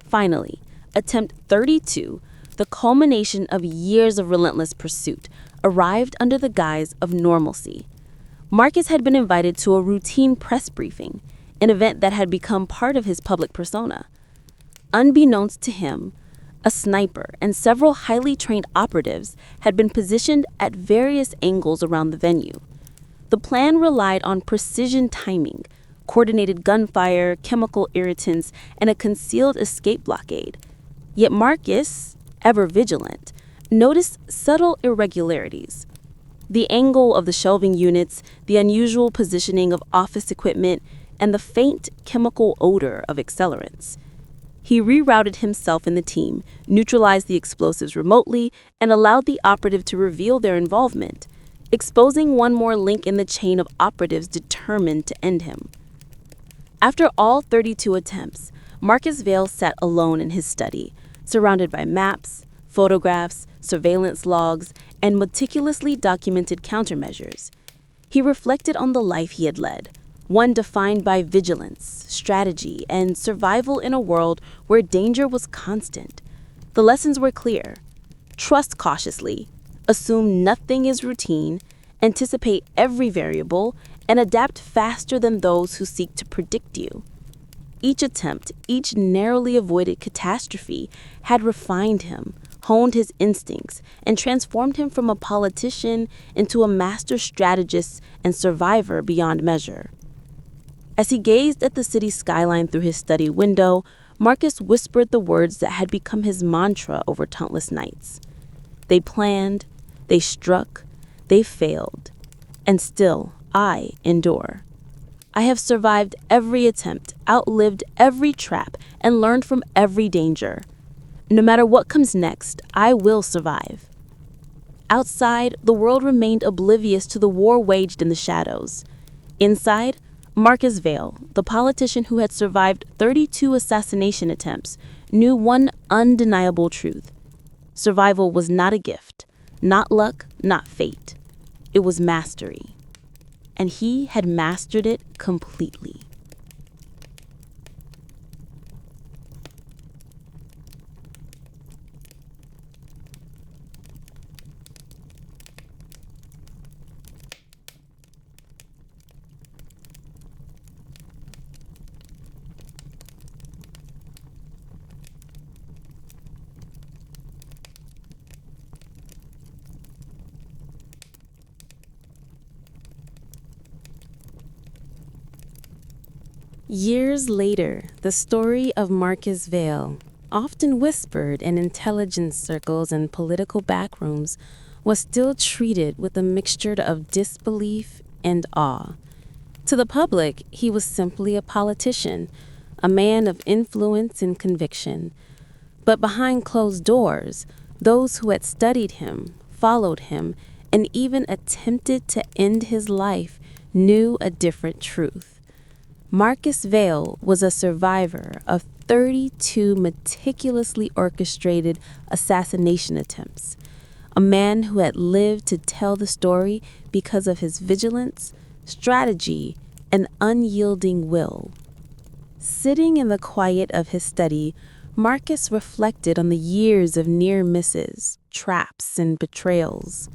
[SPEAKER 1] Finally, attempt 32, the culmination of years of relentless pursuit, arrived under the guise of normalcy. Marcus had been invited to a routine press briefing, an event that had become part of his public persona. Unbeknownst to him, a sniper and several highly trained operatives had been positioned at various angles around the venue. The plan relied on precision timing, coordinated gunfire, chemical irritants, and a concealed escape blockade. Yet Marcus, ever vigilant, noticed subtle irregularities. The angle of the shelving units, the unusual positioning of office equipment, and the faint chemical odor of accelerants. He rerouted himself in the team, neutralized the explosives remotely, and allowed the operative to reveal their involvement, exposing one more link in the chain of operatives determined to end him. After all 32 attempts, Marcus Vail sat alone in his study, surrounded by maps, photographs, surveillance logs, and meticulously documented countermeasures. He reflected on the life he had led, one defined by vigilance, strategy, and survival in a world where danger was constant. The lessons were clear. Trust cautiously, assume nothing is routine, anticipate every variable, and adapt faster than those who seek to predict you. Each attempt, each narrowly avoided catastrophe, had refined him, honed his instincts, and transformed him from a politician into a master strategist and survivor beyond measure. As he gazed at the city skyline through his study window, Marcus whispered the words that had become his mantra over countless nights. They planned, They struck, they failed, and still I endure. I have survived every attempt, outlived every trap, and learned from every danger. No matter what comes next, I will survive. Outside, the world remained oblivious to the war waged in the shadows. Inside, Marcus Vail, the politician who had survived 32 assassination attempts, knew one undeniable truth. Survival was not a gift, not luck, not fate. It was mastery. And he had mastered it completely. Years later, the story of Marcus Vail, often whispered in intelligence circles and political backrooms, was still treated with a mixture of disbelief and awe. To the public, he was simply a politician, a man of influence and conviction. But behind closed doors, those who had studied him, followed him, and even attempted to end his life knew a different truth. Marcus Vail was a survivor of 32 meticulously orchestrated assassination attempts, a man who had lived to tell the story because of his vigilance, strategy, and unyielding will. Sitting in the quiet of his study, Marcus reflected on the years of near misses, traps, and betrayals.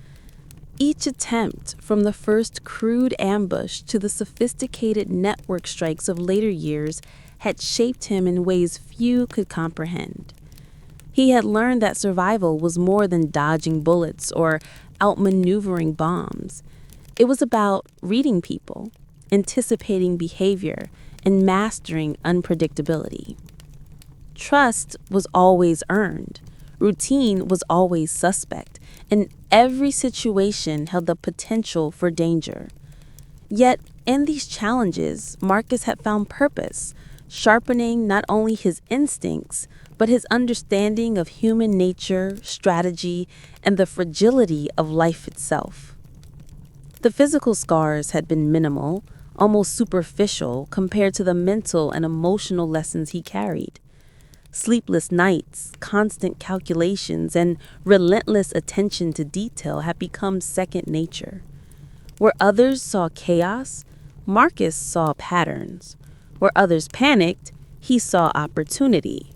[SPEAKER 1] Each attempt, from the first crude ambush to the sophisticated network strikes of later years, had shaped him in ways few could comprehend. He had learned that survival was more than dodging bullets or outmaneuvering bombs. It was about reading people, anticipating behavior, and mastering unpredictability. Trust was always earned. Routine was always suspect, and every situation held the potential for danger. Yet, in these challenges, Marcus had found purpose, sharpening not only his instincts, but his understanding of human nature, strategy, and the fragility of life itself. The physical scars had been minimal, almost superficial compared to the mental and emotional lessons he carried. Sleepless nights, constant calculations, and relentless attention to detail had become second nature. Where others saw chaos, Marcus saw patterns. Where others panicked, he saw opportunity.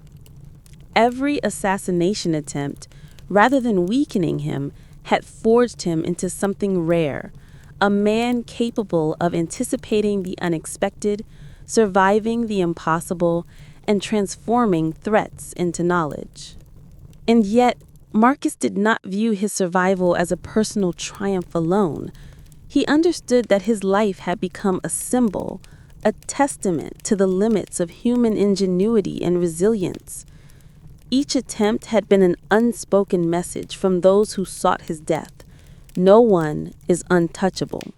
[SPEAKER 1] Every assassination attempt, rather than weakening him, had forged him into something rare, a man capable of anticipating the unexpected, surviving the impossible, and transforming threats into knowledge. And yet, Marcus did not view his survival as a personal triumph alone. He understood that his life had become a symbol, a testament to the limits of human ingenuity and resilience. Each attempt had been an unspoken message from those who sought his death. No one is untouchable.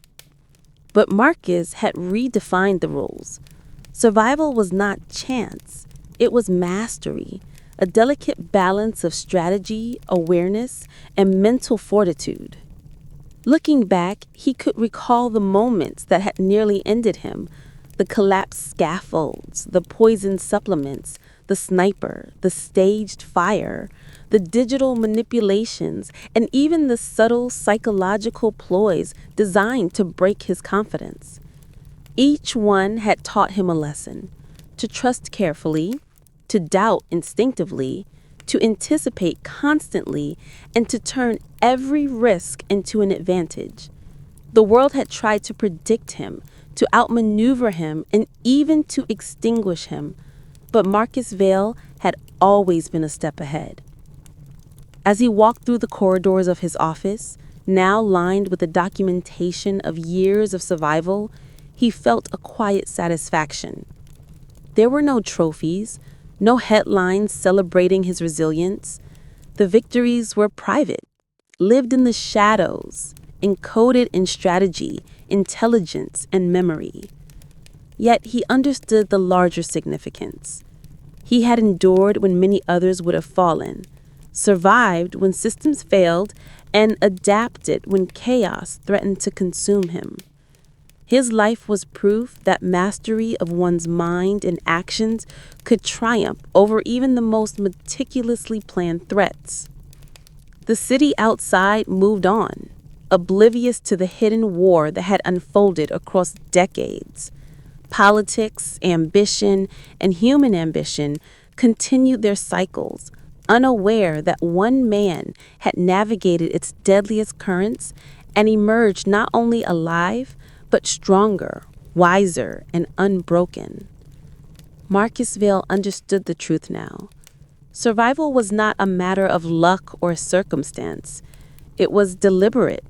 [SPEAKER 1] But Marcus had redefined the rules. Survival was not chance, it was mastery, a delicate balance of strategy, awareness, and mental fortitude. Looking back, he could recall the moments that had nearly ended him, the collapsed scaffolds, the poisoned supplements, the sniper, the staged fire, the digital manipulations, and even the subtle psychological ploys designed to break his confidence. Each one had taught him a lesson: to trust carefully, to doubt instinctively, to anticipate constantly, and to turn every risk into an advantage. The world had tried to predict him, to outmaneuver him, and even to extinguish him. But Marcus Vail had always been a step ahead. As he walked through the corridors of his office, now lined with the documentation of years of survival, he felt a quiet satisfaction. There were no trophies, no headlines celebrating his resilience. The victories were private, lived in the shadows, encoded in strategy, intelligence, and memory. Yet he understood the larger significance. He had endured when many others would have fallen, survived when systems failed, and adapted when chaos threatened to consume him. His life was proof that mastery of one's mind and actions could triumph over even the most meticulously planned threats. The city outside moved on, oblivious to the hidden war that had unfolded across decades. Politics, ambition, and human ambition continued their cycles, unaware that one man had navigated its deadliest currents and emerged not only alive, but stronger, wiser, and unbroken. Marcus Vail understood the truth now. Survival was not a matter of luck or circumstance. It was deliberate,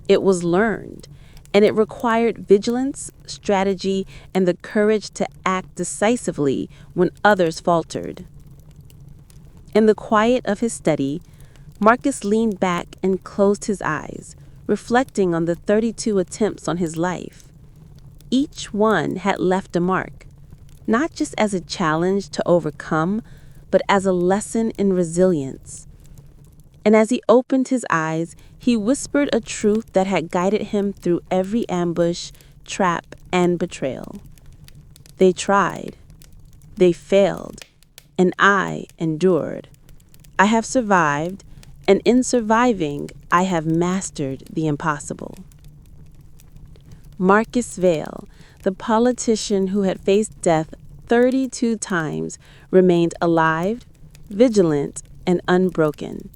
[SPEAKER 1] it was learned, and it required vigilance, strategy, and the courage to act decisively when others faltered. In the quiet of his study, Marcus leaned back and closed his eyes, reflecting on the 32 attempts on his life. Each one had left a mark, not just as a challenge to overcome, but as a lesson in resilience. And as he opened his eyes, he whispered a truth that had guided him through every ambush, trap, and betrayal. They tried, they failed, and I endured. I have survived, and in surviving, I have mastered the impossible. Marcus Vail, the politician who had faced death 32 times, remained alive, vigilant, and unbroken.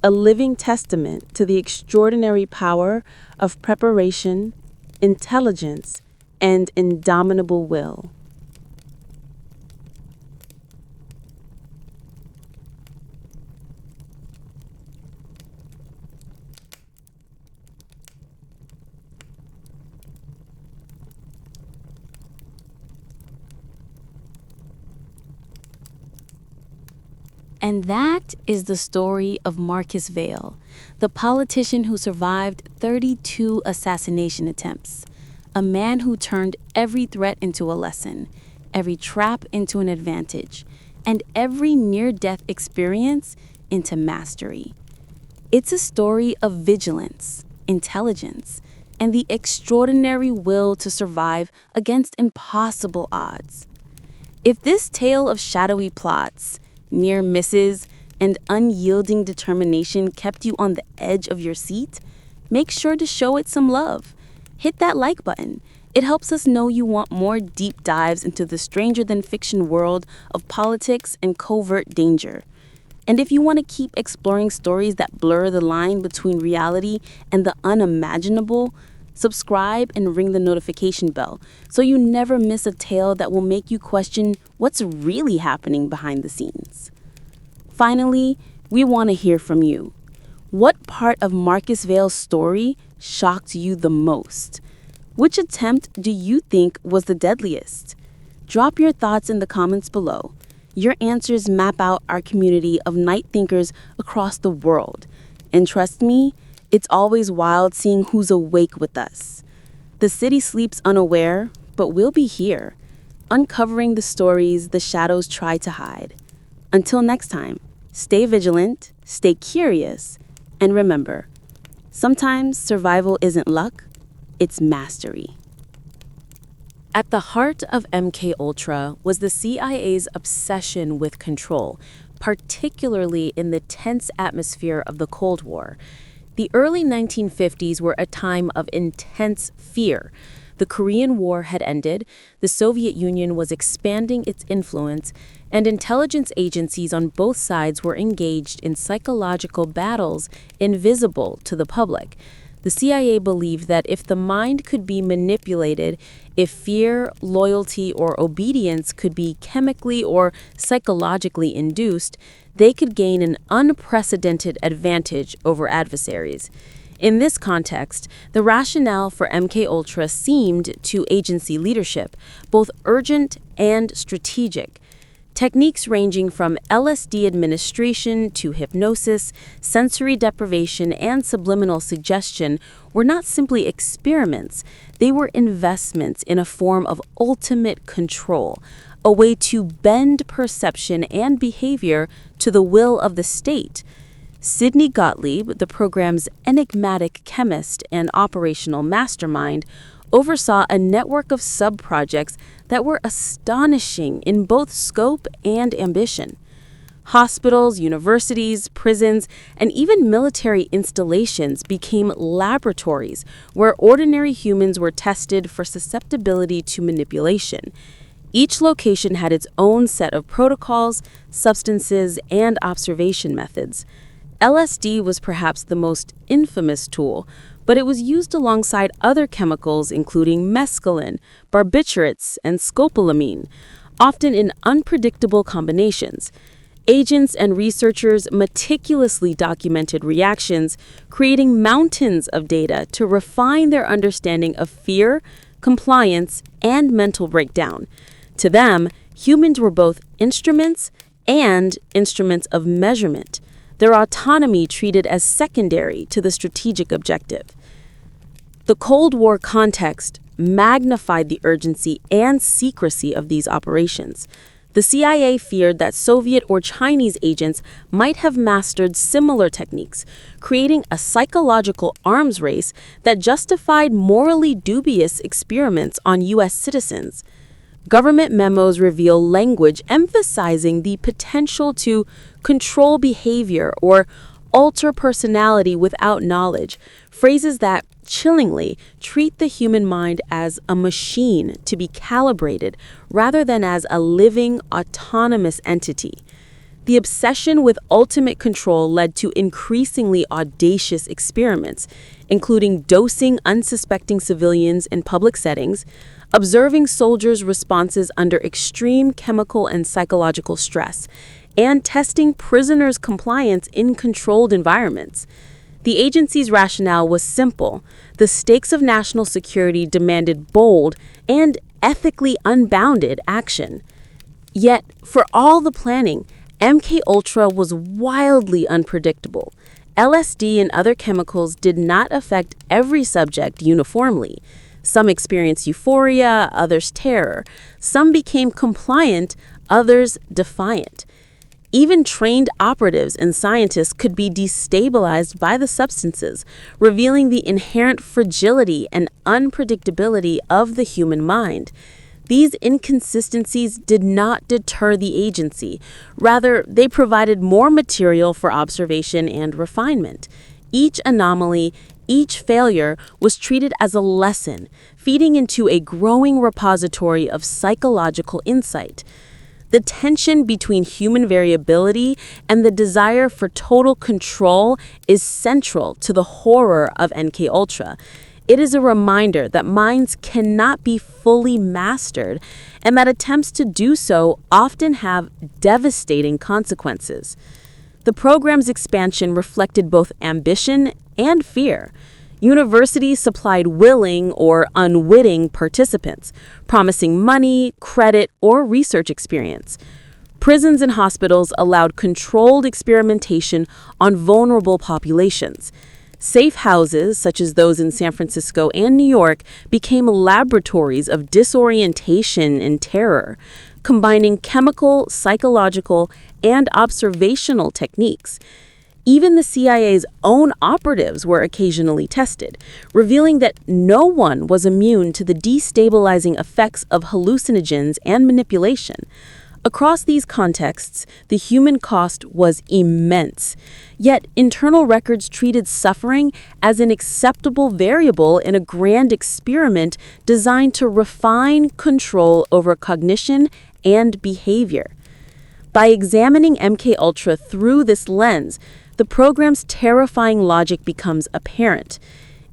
[SPEAKER 1] A living testament to the extraordinary power of preparation, intelligence, and indomitable will. And that is the story of Marcus Vail, the politician who survived 32 assassination attempts, a man who turned every threat into a lesson, every trap into an advantage, and every near-death experience into mastery. It's a story of vigilance, intelligence, and the extraordinary will to survive against impossible odds. If this tale of shadowy plots, near misses, and unyielding determination kept you on the edge of your seat, make sure to show it some love. Hit that like button. It helps us know you want more deep dives into the stranger-than-fiction world of politics and covert danger. And if you want to keep exploring stories that blur the line between reality and the unimaginable, subscribe and ring the notification bell so you never miss a tale that will make you question what's really happening behind the scenes. Finally, we want to hear from you. What part of Marcus Vail's story shocked you the most? Which attempt do you think was the deadliest? Drop your thoughts in the comments below. Your answers map out our community of night thinkers across the world. And trust me, it's always wild seeing who's awake with us. The city sleeps unaware, but we'll be here, uncovering the stories the shadows try to hide. Until next time, stay vigilant, stay curious, and remember, sometimes survival isn't luck, it's mastery. At the heart of MKUltra was the CIA's obsession with control, particularly in the tense atmosphere of the Cold War. The early 1950s were a time of intense fear. The Korean War had ended, the Soviet Union was expanding its influence, and intelligence agencies on both sides were engaged in psychological battles invisible to the public. The CIA believed that if the mind could be manipulated, if fear, loyalty, or obedience could be chemically or psychologically induced, they could gain an unprecedented advantage over adversaries. In this context, the rationale for MKUltra seemed to agency leadership, both urgent and strategic. Techniques ranging from LSD administration to hypnosis, sensory deprivation, and subliminal suggestion were not simply experiments, they were investments in a form of ultimate control, a way to bend perception and behavior to the will of the state. Sidney Gottlieb, the program's enigmatic chemist and operational mastermind, oversaw a network of sub-projects that were astonishing in both scope and ambition. Hospitals, universities, prisons, and even military installations became laboratories where ordinary humans were tested for susceptibility to manipulation. Each location had its own set of protocols, substances, and observation methods. LSD was perhaps the most infamous tool, but it was used alongside other chemicals including mescaline, barbiturates, and scopolamine, often in unpredictable combinations. Agents and researchers meticulously documented reactions, creating mountains of data to refine their understanding of fear, compliance, and mental breakdown. To them, humans were both instruments and instruments of measurement, their autonomy treated as secondary to the strategic objective. The Cold War context magnified the urgency and secrecy of these operations. The CIA feared that Soviet or Chinese agents might have mastered similar techniques, creating a psychological arms race that justified morally dubious experiments on U.S. citizens. Government memos reveal language emphasizing the potential to control behavior or alter personality without knowledge, phrases that, chillingly, treat the human mind as a machine to be calibrated rather than as a living, autonomous entity. The obsession with ultimate control led to increasingly audacious experiments, including dosing unsuspecting civilians in public settings, observing soldiers' responses under extreme chemical and psychological stress, and testing prisoners' compliance in controlled environments. The agency's rationale was simple. The stakes of national security demanded bold and ethically unbounded action. Yet, for all the planning, MKUltra was wildly unpredictable. LSD and other chemicals did not affect every subject uniformly. Some experienced euphoria, others terror. Some became compliant, others defiant. Even trained operatives and scientists could be destabilized by the substances, revealing the inherent fragility and unpredictability of the human mind. These inconsistencies did not deter the agency. Rather, they provided more material for observation and refinement. Each anomaly, each failure was treated as a lesson, feeding into a growing repository of psychological insight. The tension between human variability and the desire for total control is central to the horror of MKUltra. It is a reminder that minds cannot be fully mastered and that attempts to do so often have devastating consequences. The program's expansion reflected both ambition and fear. Universities supplied willing or unwitting participants, promising money, credit, or research experience. Prisons and hospitals allowed controlled experimentation on vulnerable populations. Safe houses, such as those in San Francisco and New York, became laboratories of disorientation and terror, combining chemical, psychological, and observational techniques. Even the CIA's own operatives were occasionally tested, revealing that no one was immune to the destabilizing effects of hallucinogens and manipulation. Across these contexts, the human cost was immense. Yet, internal records treated suffering as an acceptable variable in a grand experiment designed to refine control over cognition and behavior. By examining MKUltra through this lens, the program's terrifying logic becomes apparent.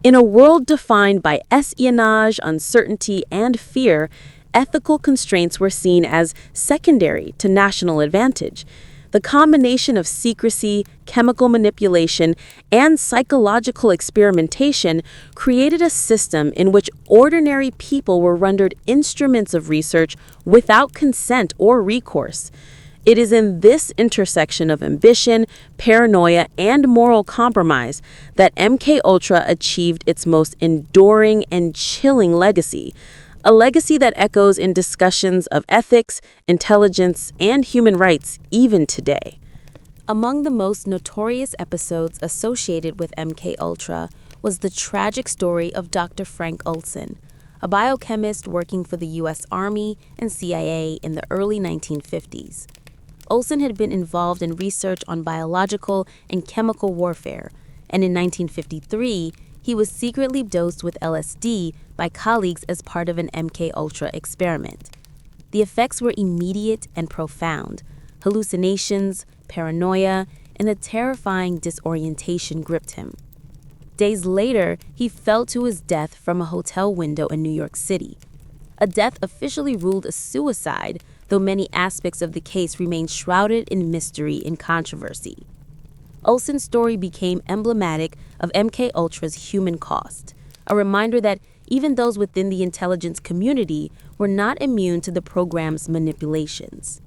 [SPEAKER 1] In a world defined by espionage, uncertainty, and fear, ethical constraints were seen as secondary to national advantage. The combination of secrecy, chemical manipulation, and psychological experimentation created a system in which ordinary people were rendered instruments of research without consent or recourse. It is in this intersection of ambition, paranoia, and moral compromise that MKUltra achieved its most enduring and chilling legacy, a legacy that echoes in discussions of ethics, intelligence, and human rights even today. Among the most notorious episodes associated with MKUltra was the tragic story of Dr. Frank Olson, a biochemist working for the U.S. Army and CIA in the early 1950s. Olson had been involved in research on biological and chemical warfare, and in 1953, he was secretly dosed with LSD by colleagues as part of an MKUltra experiment. The effects were immediate and profound. Hallucinations, paranoia, and a terrifying disorientation gripped him. Days later, he fell to his death from a hotel window in New York City, a death officially ruled a suicide, though many aspects of the case remain shrouded in mystery and controversy. Olson's story became emblematic of MKUltra's human cost, a reminder that even those within the intelligence community were not immune to the program's manipulations.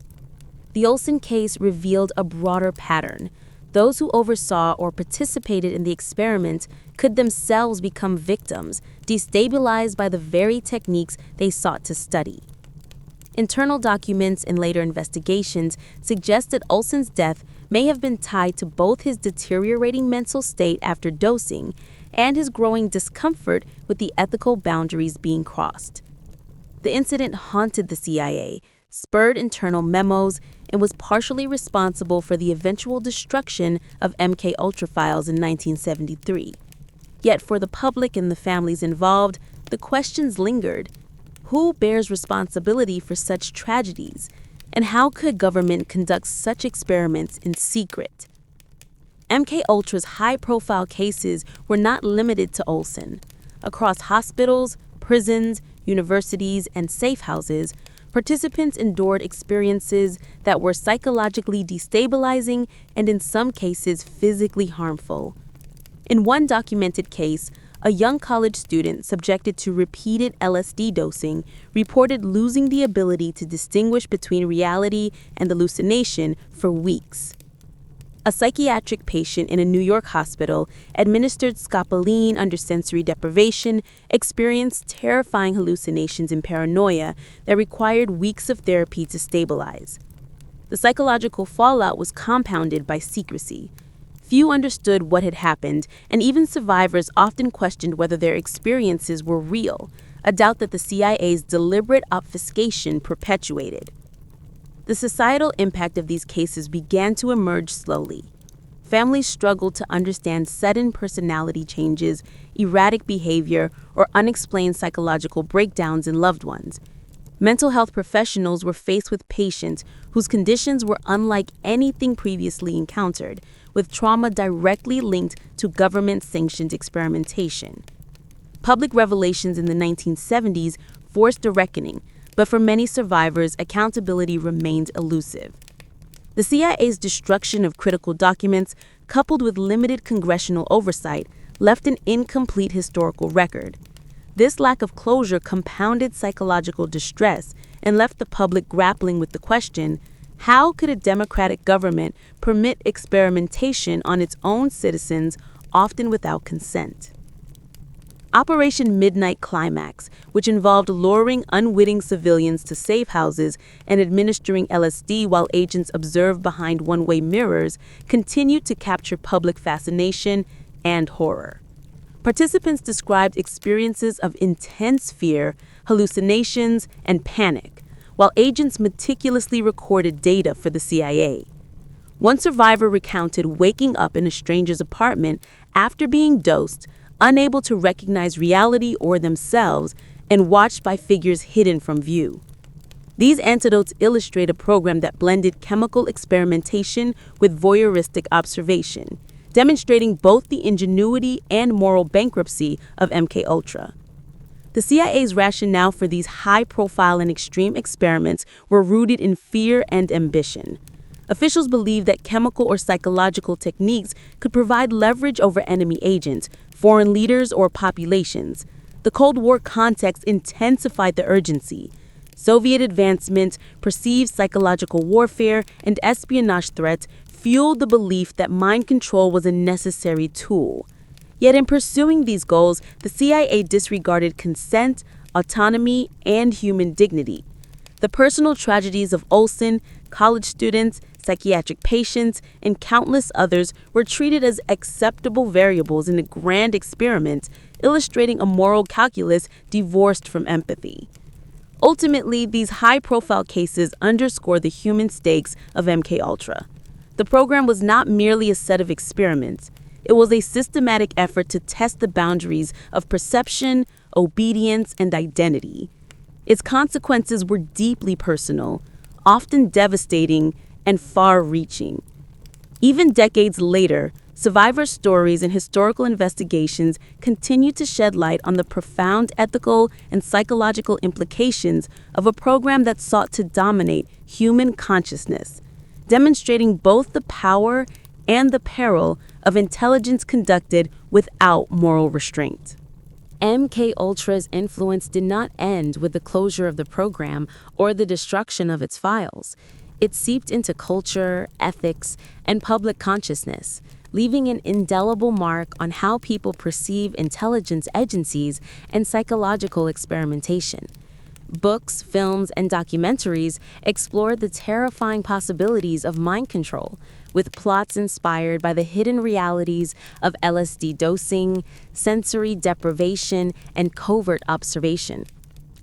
[SPEAKER 1] The Olson case revealed a broader pattern. Those who oversaw or participated in the experiment could themselves become victims, destabilized by the very techniques they sought to study. Internal documents and later investigations suggest that Olson's death may have been tied to both his deteriorating mental state after dosing and his growing discomfort with the ethical boundaries being crossed. The incident haunted the CIA, spurred internal memos, and was partially responsible for the eventual destruction of MKUltra files in 1973. Yet for the public and the families involved, the questions lingered. Who bears responsibility for such tragedies? And how could government conduct such experiments in secret? MKUltra's high-profile cases were not limited to Olson. Across hospitals, prisons, universities, and safe houses, participants endured experiences that were psychologically destabilizing and in some cases physically harmful. In one documented case, a young college student subjected to repeated LSD dosing reported losing the ability to distinguish between reality and hallucination for weeks. A psychiatric patient in a New York hospital administered scopolamine under sensory deprivation experienced terrifying hallucinations and paranoia that required weeks of therapy to stabilize. The psychological fallout was compounded by secrecy. Few understood what had happened, and even survivors often questioned whether their experiences were real, a doubt that the CIA's deliberate obfuscation perpetuated. The societal impact of these cases began to emerge slowly. Families struggled to understand sudden personality changes, erratic behavior, or unexplained psychological breakdowns in loved ones. Mental health professionals were faced with patients whose conditions were unlike anything previously encountered, with trauma directly linked to government-sanctioned experimentation. Public revelations in the 1970s forced a reckoning, but for many survivors, accountability remained elusive. The CIA's destruction of critical documents, coupled with limited congressional oversight, left an incomplete historical record. This lack of closure compounded psychological distress and left the public grappling with the question, how could a democratic government permit experimentation on its own citizens, often without consent? Operation Midnight Climax, which involved luring unwitting civilians to safe houses and administering LSD while agents observed behind one-way mirrors, continued to capture public fascination and horror. Participants described experiences of intense fear, hallucinations, and panic, while agents meticulously recorded data for the CIA. One survivor recounted waking up in a stranger's apartment after being dosed, unable to recognize reality or themselves, and watched by figures hidden from view. These anecdotes illustrate a program that blended chemical experimentation with voyeuristic observation, demonstrating both the ingenuity and moral bankruptcy of MKUltra. The CIA's rationale for these high-profile and extreme experiments were rooted in fear and ambition. Officials believed that chemical or psychological techniques could provide leverage over enemy agents, foreign leaders, or populations. The Cold War context intensified the urgency. Soviet advancement, perceived psychological warfare, and espionage threats fueled the belief that mind control was a necessary tool. Yet in pursuing these goals, the CIA disregarded consent, autonomy, and human dignity. The personal tragedies of Olson, college students, psychiatric patients, and countless others were treated as acceptable variables in a grand experiment, illustrating a moral calculus divorced from empathy. Ultimately, these high-profile cases underscore the human stakes of MKUltra. The program was not merely a set of experiments. It was a systematic effort to test the boundaries of perception, obedience, and identity. Its consequences were deeply personal, often devastating, and far-reaching. Even decades later, survivor stories and historical investigations continue to shed light on the profound ethical and psychological implications of a program that sought to dominate human consciousness, demonstrating both the power and the peril of intelligence conducted without moral restraint. MKUltra's influence did not end with the closure of the program or the destruction of its files. It seeped into culture, ethics, and public consciousness, leaving an indelible mark on how people perceive intelligence agencies and psychological experimentation. Books, films, and documentaries explored the terrifying possibilities of mind control, with plots inspired by the hidden realities of LSD dosing, sensory deprivation, and covert observation.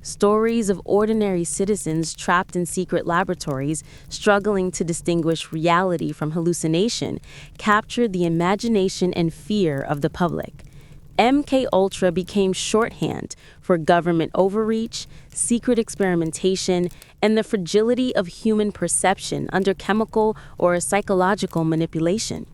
[SPEAKER 1] Stories of ordinary citizens trapped in secret laboratories, struggling to distinguish reality from hallucination, captured the imagination and fear of the public. MKUltra became shorthand for government overreach, secret experimentation, and the fragility of human perception under chemical or psychological manipulation.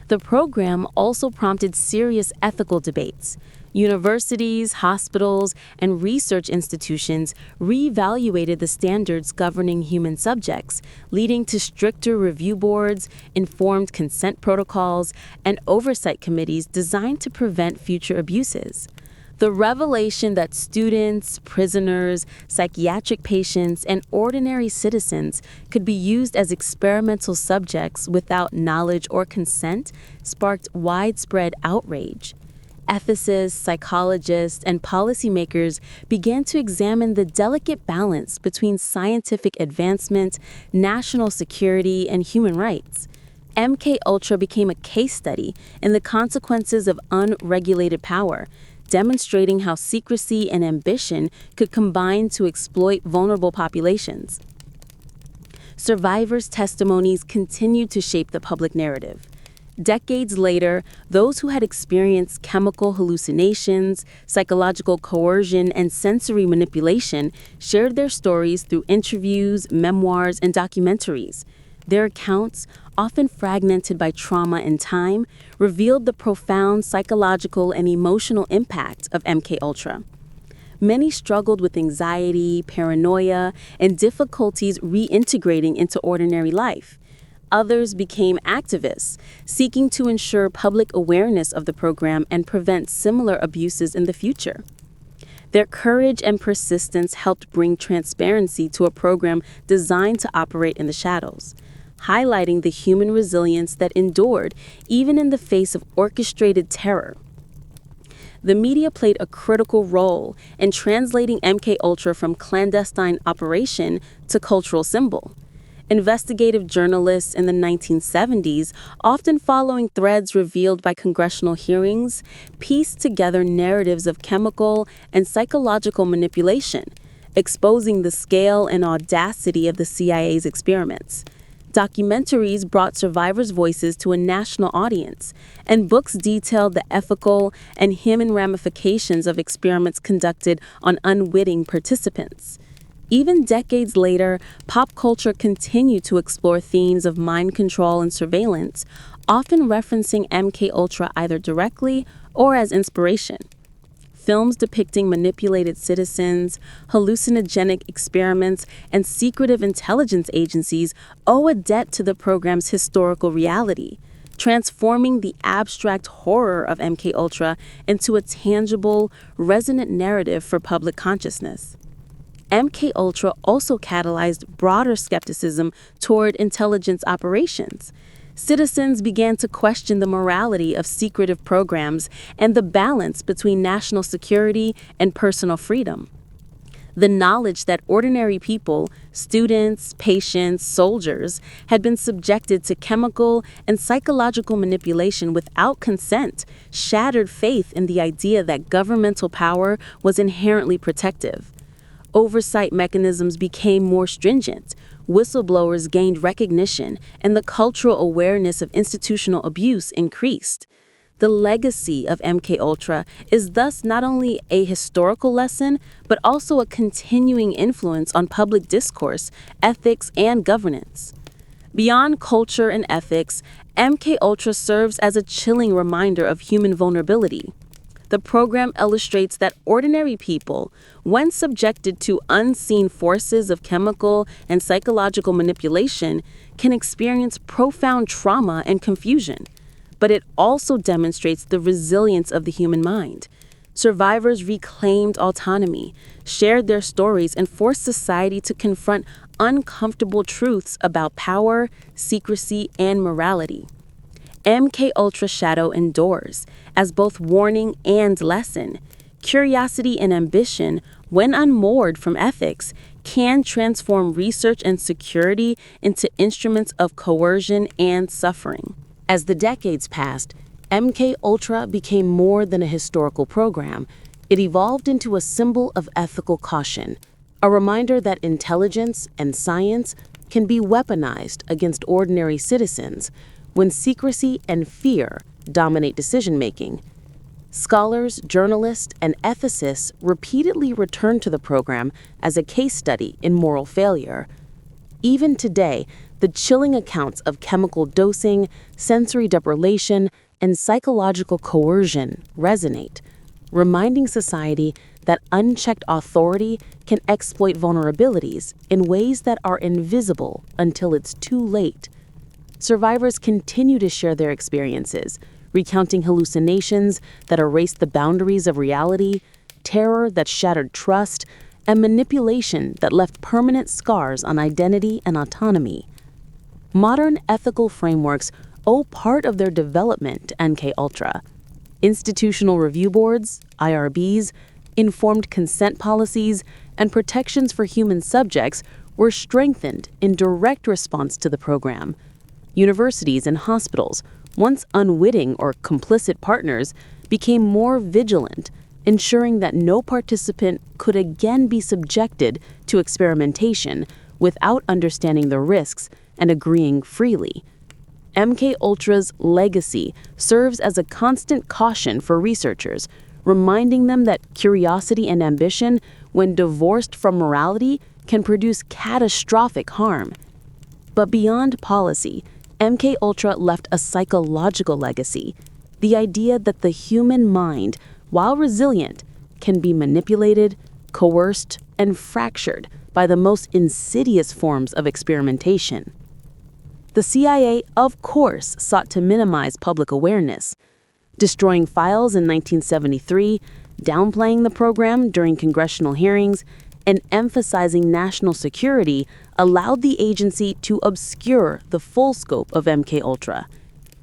[SPEAKER 1] The program also prompted serious ethical debates. Universities, hospitals, and research institutions reevaluated the standards governing human subjects, leading to stricter review boards, informed consent protocols, and oversight committees designed to prevent future abuses. The revelation that students, prisoners, psychiatric patients, and ordinary citizens could be used as experimental subjects without knowledge or consent sparked widespread outrage. Ethicists, psychologists, and policymakers began to examine the delicate balance between scientific advancement, national security, and human rights. MKUltra became a case study in the consequences of unregulated power, demonstrating how secrecy and ambition could combine to exploit vulnerable populations. Survivors' testimonies continued to shape the public narrative. Decades later, those who had experienced chemical hallucinations, psychological coercion, and sensory manipulation shared their stories through interviews, memoirs, and documentaries. Their accounts, often fragmented by trauma and time, revealed the profound psychological and emotional impact of MKUltra. Many struggled with anxiety, paranoia, and difficulties reintegrating into ordinary life. Others became activists, seeking to ensure public awareness of the program and prevent similar abuses in the future. Their courage and persistence helped bring transparency to a program designed to operate in the shadows, highlighting the human resilience that endured even in the face of orchestrated terror. The media played a critical role in translating MKUltra from clandestine operation to cultural symbol. Investigative journalists in the 1970s, often following threads revealed by congressional hearings, pieced together narratives of chemical and psychological manipulation, exposing the scale and audacity of the CIA's experiments. Documentaries brought survivors' voices to a national audience, and books detailed the ethical and human ramifications of experiments conducted on unwitting participants. Even decades later, pop culture continued to explore themes of mind control and surveillance, often referencing MKUltra either directly or as inspiration. films depicting manipulated citizens, hallucinogenic experiments, and secretive intelligence agencies owe a debt to the program's historical reality, transforming the abstract horror of MKUltra into a tangible, resonant narrative for public consciousness. MKUltra also catalyzed broader skepticism toward intelligence operations. Citizens began to question the morality of secretive programs and the balance between national security and personal freedom. The knowledge that ordinary people, students, patients, soldiers, had been subjected to chemical and psychological manipulation without consent shattered faith in the idea that governmental power was inherently protective. Oversight mechanisms became more stringent, whistleblowers gained recognition, and the cultural awareness of institutional abuse increased. The legacy of MKUltra is thus not only a historical lesson, but also a continuing influence on public discourse, ethics, and governance. Beyond culture and ethics, MKUltra serves as a chilling reminder of human vulnerability. The program illustrates that ordinary people, when subjected to unseen forces of chemical and psychological manipulation, can experience profound trauma and confusion. But it also demonstrates the resilience of the human mind. Survivors reclaimed autonomy, shared their stories, and forced society to confront uncomfortable truths about power, secrecy, and morality. MKUltra shadow endures as both warning and lesson. Curiosity and ambition, when unmoored from ethics, can transform research and security into instruments of coercion and suffering. As the decades passed, MKUltra became more than a historical program. It evolved into a symbol of ethical caution, a reminder that intelligence and science can be weaponized against ordinary citizens when secrecy and fear dominate decision-making. Scholars, journalists, and ethicists repeatedly return to the program as a case study in moral failure. Even today, the chilling accounts of chemical dosing, sensory deprivation, and psychological coercion resonate, reminding society that unchecked authority can exploit vulnerabilities in ways that are invisible until it's too late. Survivors continue to share their experiences, recounting hallucinations that erased the boundaries of reality, terror that shattered trust, and manipulation that left permanent scars on identity and autonomy. Modern ethical frameworks owe part of their development to MKUltra. Institutional review boards, IRBs, informed consent policies, and protections for human subjects were strengthened in direct response to the program. Universities and hospitals, once unwitting or complicit partners, became more vigilant, ensuring that no participant could again be subjected to experimentation without understanding the risks and agreeing freely. MKUltra's legacy serves as a constant caution for researchers, reminding them that curiosity and ambition, when divorced from morality, can produce catastrophic harm. But beyond policy, MKUltra left a psychological legacy, the idea that the human mind, while resilient, can be manipulated, coerced, and fractured by the most insidious forms of experimentation. The CIA, of course, sought to minimize public awareness, destroying files in 1973, downplaying the program during congressional hearings, and emphasizing national security allowed the agency to obscure the full scope of MKUltra.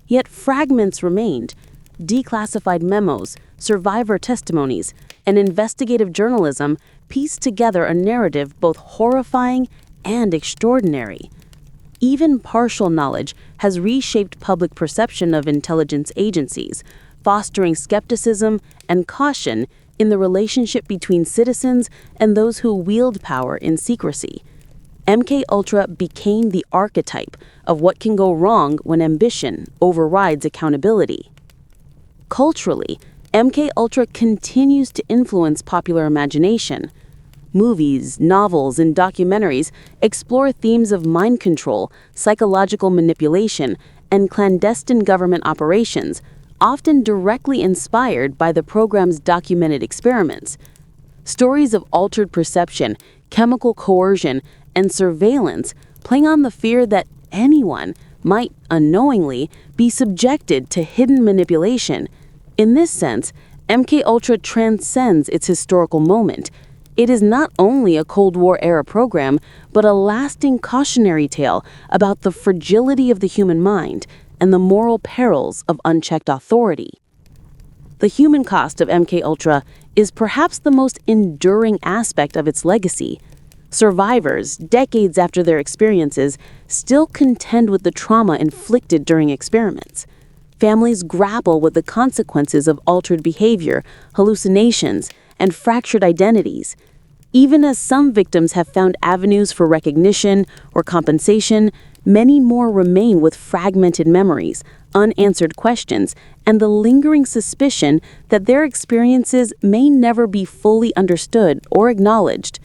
[SPEAKER 1] Yet fragments remained. Declassified memos, survivor testimonies, and investigative journalism pieced together a narrative both horrifying and extraordinary. Even partial knowledge has reshaped public perception of intelligence agencies, fostering skepticism and caution in the relationship between citizens and those who wield power in secrecy. MKUltra became the archetype of what can go wrong when ambition overrides accountability. Culturally, MKUltra continues to influence popular imagination. Movies, novels, and documentaries explore themes of mind control, psychological manipulation, and clandestine government operations, often directly inspired by the program's documented experiments. Stories of altered perception, chemical coercion, and surveillance playing on the fear that anyone might unknowingly be subjected to hidden manipulation. In this sense, MKUltra transcends its historical moment. It is not only a Cold War-era program, but a lasting cautionary tale about the fragility of the human mind and the moral perils of unchecked authority. The human cost of MKUltra is perhaps the most enduring aspect of its legacy. Survivors, decades after their experiences, still contend with the trauma inflicted during experiments. Families grapple with the consequences of altered behavior, hallucinations, and fractured identities. Even as some victims have found avenues for recognition or compensation, many more remain with fragmented memories, unanswered questions, and the lingering suspicion that their experiences may never be fully understood or acknowledged.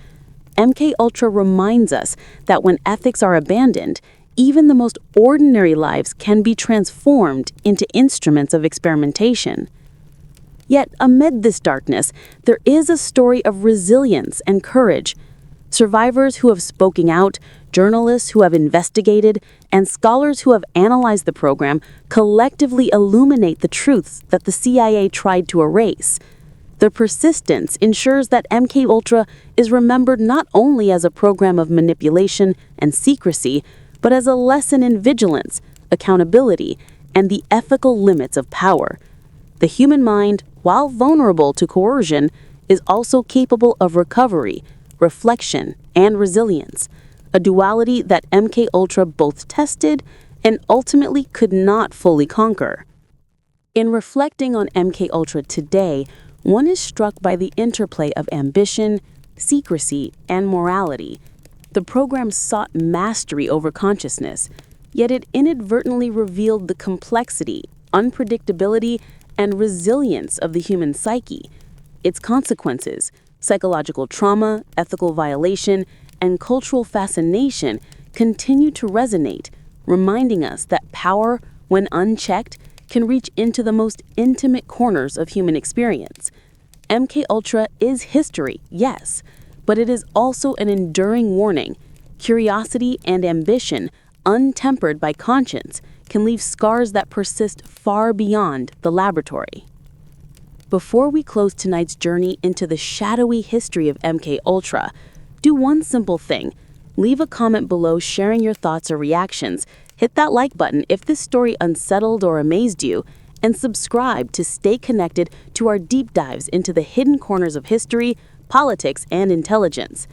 [SPEAKER 1] MKUltra reminds us that when ethics are abandoned, even the most ordinary lives can be transformed into instruments of experimentation. Yet, amid this darkness, there is a story of resilience and courage. Survivors who have spoken out, journalists who have investigated, and scholars who have analyzed the program collectively illuminate the truths that the CIA tried to erase. Their persistence ensures that MKUltra is remembered not only as a program of manipulation and secrecy, but as a lesson in vigilance, accountability, and the ethical limits of power. The human mind, while vulnerable to coercion, is also capable of recovery, reflection, and resilience, a duality that MKUltra both tested and ultimately could not fully conquer. In reflecting on MKUltra today, one is struck by the interplay of ambition, secrecy, and morality. The program sought mastery over consciousness, yet it inadvertently revealed the complexity, unpredictability, and resilience of the human psyche. Its consequences, psychological trauma, ethical violation, and cultural fascination continue to resonate, reminding us that power, when unchecked, can reach into the most intimate corners of human experience. MKUltra is history, yes, but it is also an enduring warning. Curiosity and ambition, untempered by conscience, can leave scars that persist far beyond the laboratory. Before we close tonight's journey into the shadowy history of MKUltra, do one simple thing. Leave a comment below sharing your thoughts or reactions. Hit that like button if this story unsettled or amazed you, and subscribe to stay connected to our deep dives into the hidden corners of history, politics, and intelligence.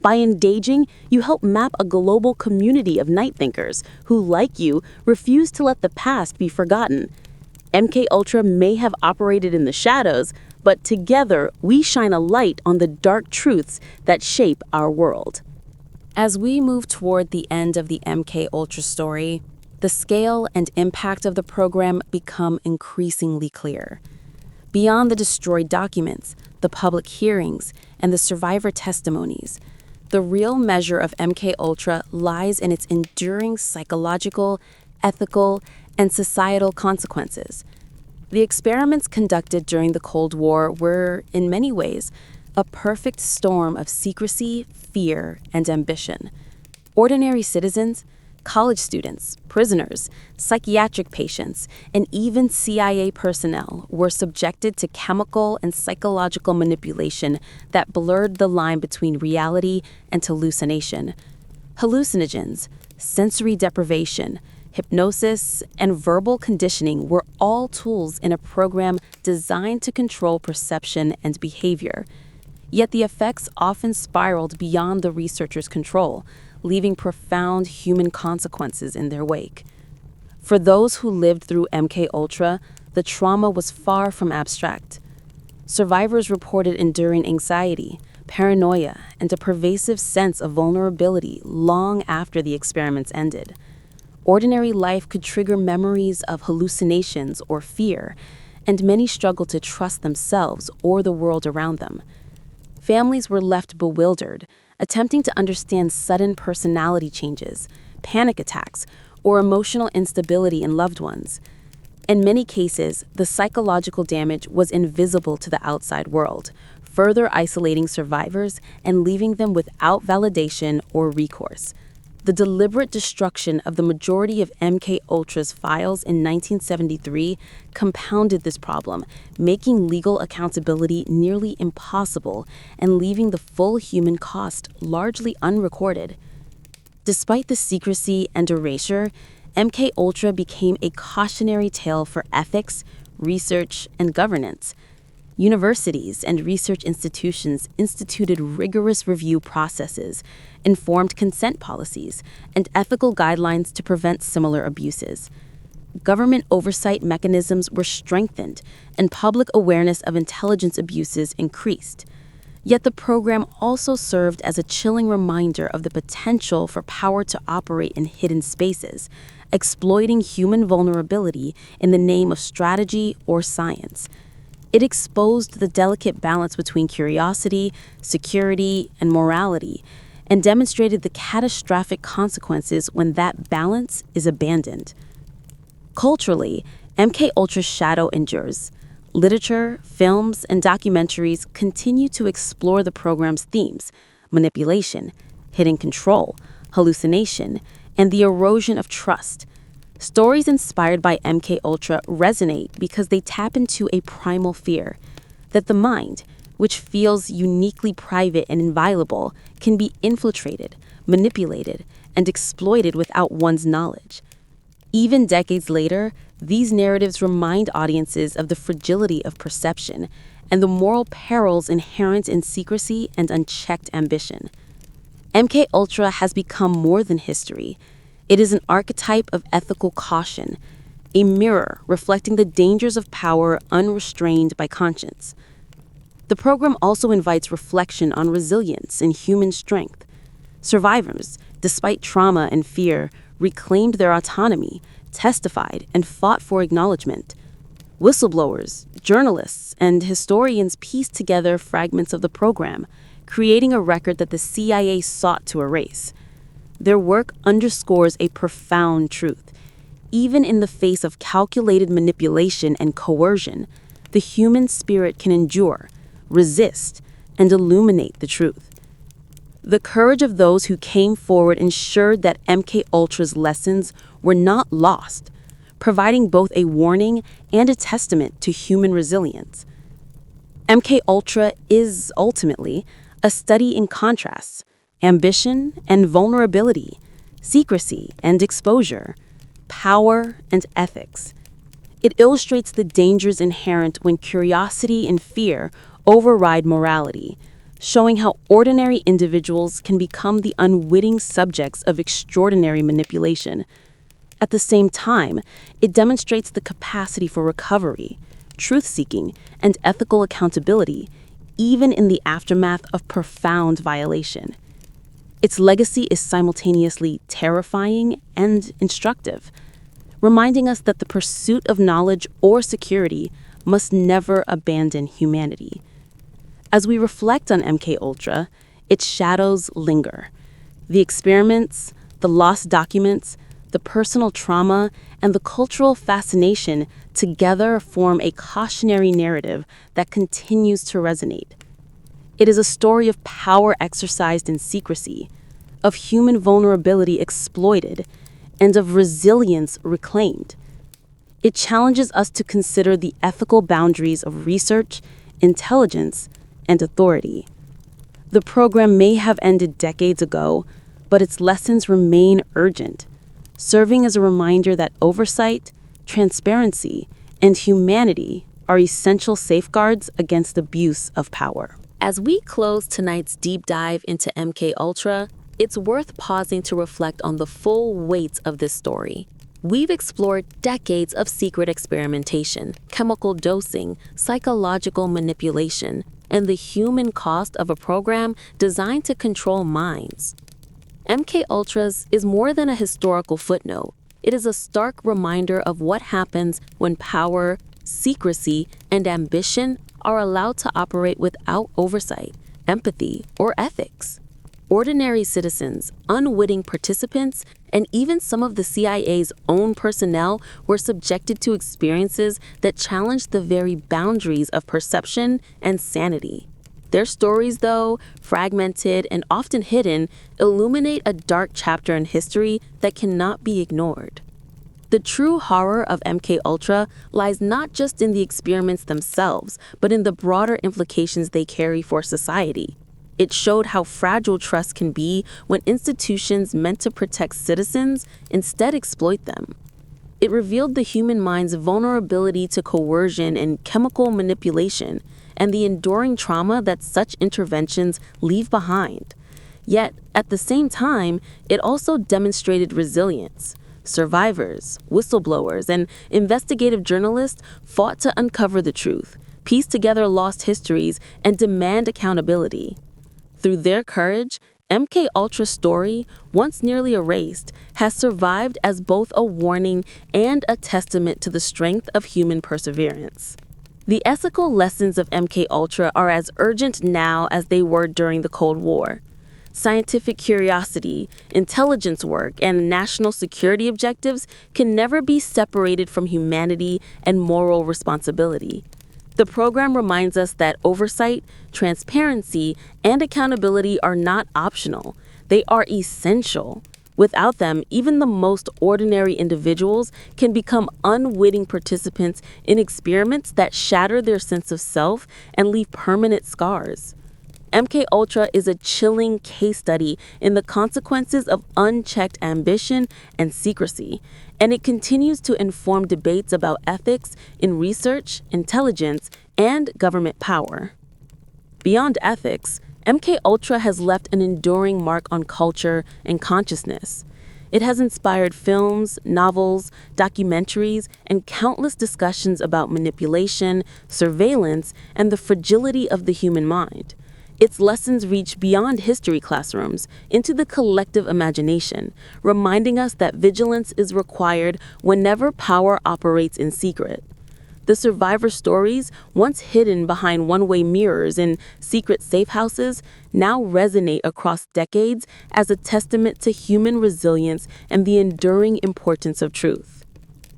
[SPEAKER 1] By engaging, you help map a global community of night thinkers who, like you, refuse to let the past be forgotten. MKUltra may have operated in the shadows, but together we shine a light on the dark truths that shape our world. As we move toward the end of the MKUltra story, the scale and impact of the program become increasingly clear. Beyond the destroyed documents, the public hearings, and the survivor testimonies, the real measure of MKUltra lies in its enduring psychological, ethical, and societal consequences. The experiments conducted during the Cold War were, in many ways, a perfect storm of secrecy, fear, and ambition. Ordinary citizens, college students, prisoners, psychiatric patients, and even CIA personnel were subjected to chemical and psychological manipulation that blurred the line between reality and hallucination. Hallucinogens, sensory deprivation, hypnosis, and verbal conditioning were all tools in a program designed to control perception and behavior. Yet the effects often spiraled beyond the researchers' control, leaving profound human consequences in their wake. For those who lived through MKUltra, the trauma was far from abstract. Survivors reported enduring anxiety, paranoia, and a pervasive sense of vulnerability long after the experiments ended. Ordinary life could trigger memories of hallucinations or fear, and many struggled to trust themselves or the world around them. Families were left bewildered, attempting to understand sudden personality changes, panic attacks, or emotional instability in loved ones. In many cases, the psychological damage was invisible to the outside world, further isolating survivors and leaving them without validation or recourse. The deliberate destruction of the majority of MKUltra's files in 1973 compounded this problem, making legal accountability nearly impossible and leaving the full human cost largely unrecorded. Despite the secrecy and erasure, MKUltra became a cautionary tale for ethics, research, and governance. Universities and research institutions instituted rigorous review processes, informed consent policies, and ethical guidelines to prevent similar abuses. Government oversight mechanisms were strengthened, and public awareness of intelligence abuses increased. Yet the program also served as a chilling reminder of the potential for power to operate in hidden spaces, exploiting human vulnerability in the name of strategy or science. It exposed the delicate balance between curiosity, security, and morality, and demonstrated the catastrophic consequences when that balance is abandoned. Culturally, MKUltra's shadow endures. Literature, films, and documentaries continue to explore the program's themes: manipulation, hidden control, hallucination, and the erosion of trust. Stories inspired by MKUltra resonate because they tap into a primal fear that the mind, which feels uniquely private and inviolable, can be infiltrated, manipulated, and exploited without one's knowledge. Even decades later, these narratives remind audiences of the fragility of perception and the moral perils inherent in secrecy and unchecked ambition. MKUltra has become more than history. It is an archetype of ethical caution, a mirror reflecting the dangers of power unrestrained by conscience. The program also invites reflection on resilience and human strength. Survivors, despite trauma and fear, reclaimed their autonomy, testified, and fought for acknowledgement. Whistleblowers, journalists, and historians pieced together fragments of the program, creating a record that the CIA sought to erase. Their work underscores a profound truth. Even in the face of calculated manipulation and coercion, the human spirit can endure, resist, and illuminate the truth. The courage of those who came forward ensured that MKUltra's lessons were not lost, providing both a warning and a testament to human resilience. MKUltra is ultimately a study in contrasts, ambition and vulnerability, secrecy and exposure, power and ethics. It illustrates the dangers inherent when curiosity and fear override morality, showing how ordinary individuals can become the unwitting subjects of extraordinary manipulation. At the same time, it demonstrates the capacity for recovery, truth-seeking, and ethical accountability, even in the aftermath of profound violation. Its legacy is simultaneously terrifying and instructive, reminding us that the pursuit of knowledge or security must never abandon humanity. As we reflect on MKUltra, its shadows linger. The experiments, the lost documents, the personal trauma, and the cultural fascination together form a cautionary narrative that continues to resonate. It is a story of power exercised in secrecy, of human vulnerability exploited, and of resilience reclaimed. It challenges us to consider the ethical boundaries of research, intelligence, and authority. The program may have ended decades ago, but its lessons remain urgent, serving as a reminder that oversight, transparency, and humanity are essential safeguards against abuse of power. As we close tonight's deep dive into MKUltra, it's worth pausing to reflect on the full weight of this story. We've explored decades of secret experimentation, chemical dosing, psychological manipulation, and the human cost of a program designed to control minds. MKUltra's is more than a historical footnote. It is a stark reminder of what happens when power, secrecy, and ambition are allowed to operate without oversight, empathy, or ethics. Ordinary citizens, unwitting participants, and even some of the CIA's own personnel were subjected to experiences that challenged the very boundaries of perception and sanity. Their stories, though, fragmented and often hidden, illuminate a dark chapter in history that cannot be ignored. The true horror of MKUltra lies not just in the experiments themselves, but in the broader implications they carry for society. It showed how fragile trust can be when institutions meant to protect citizens instead exploit them. It revealed the human mind's vulnerability to coercion and chemical manipulation, and the enduring trauma that such interventions leave behind. Yet, at the same time, it also demonstrated resilience. Survivors, whistleblowers, and investigative journalists fought to uncover the truth, piece together lost histories, and demand accountability. Through their courage, MKUltra's story, once nearly erased, has survived as both a warning and a testament to the strength of human perseverance. The ethical lessons of MKUltra are as urgent now as they were during the Cold War. Scientific curiosity, intelligence work, and national security objectives can never be separated from humanity and moral responsibility. The program reminds us that oversight, transparency, and accountability are not optional. They are essential. Without them, even the most ordinary individuals can become unwitting participants in experiments that shatter their sense of self and leave permanent scars. MKUltra is a chilling case study in the consequences of unchecked ambition and secrecy, and it continues to inform debates about ethics in research, intelligence, and government power. Beyond ethics, MKUltra has left an enduring mark on culture and consciousness. It has inspired films, novels, documentaries, and countless discussions about manipulation, surveillance, and the fragility of the human mind. Its lessons reach beyond history classrooms into the collective imagination, reminding us that vigilance is required whenever power operates in secret. The survivor stories, once hidden behind one-way mirrors in secret safe houses, now resonate across decades as a testament to human resilience and the enduring importance of truth.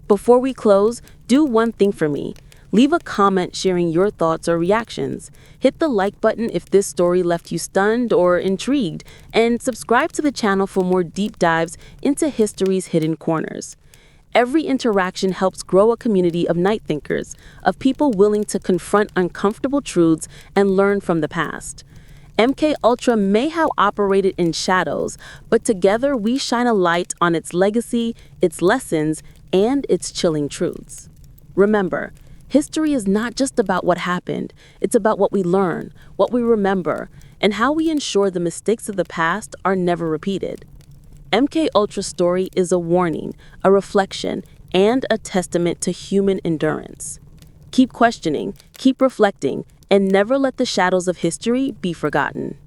[SPEAKER 1] Before we close, do one thing for me. Leave a comment sharing your thoughts or reactions. Hit the like button if this story left you stunned or intrigued, and subscribe to the channel for more deep dives into history's hidden corners. Every interaction helps grow a community of night thinkers, of people willing to confront uncomfortable truths and learn from the past. MKUltra may have operated in shadows, but together we shine a light on its legacy, its lessons, and its chilling truths. Remember, history is not just about what happened, it's about what we learn, what we remember, and how we ensure the mistakes of the past are never repeated. MKUltra's story is a warning, a reflection, and a testament to human endurance. Keep questioning, keep reflecting, and never let the shadows of history be forgotten.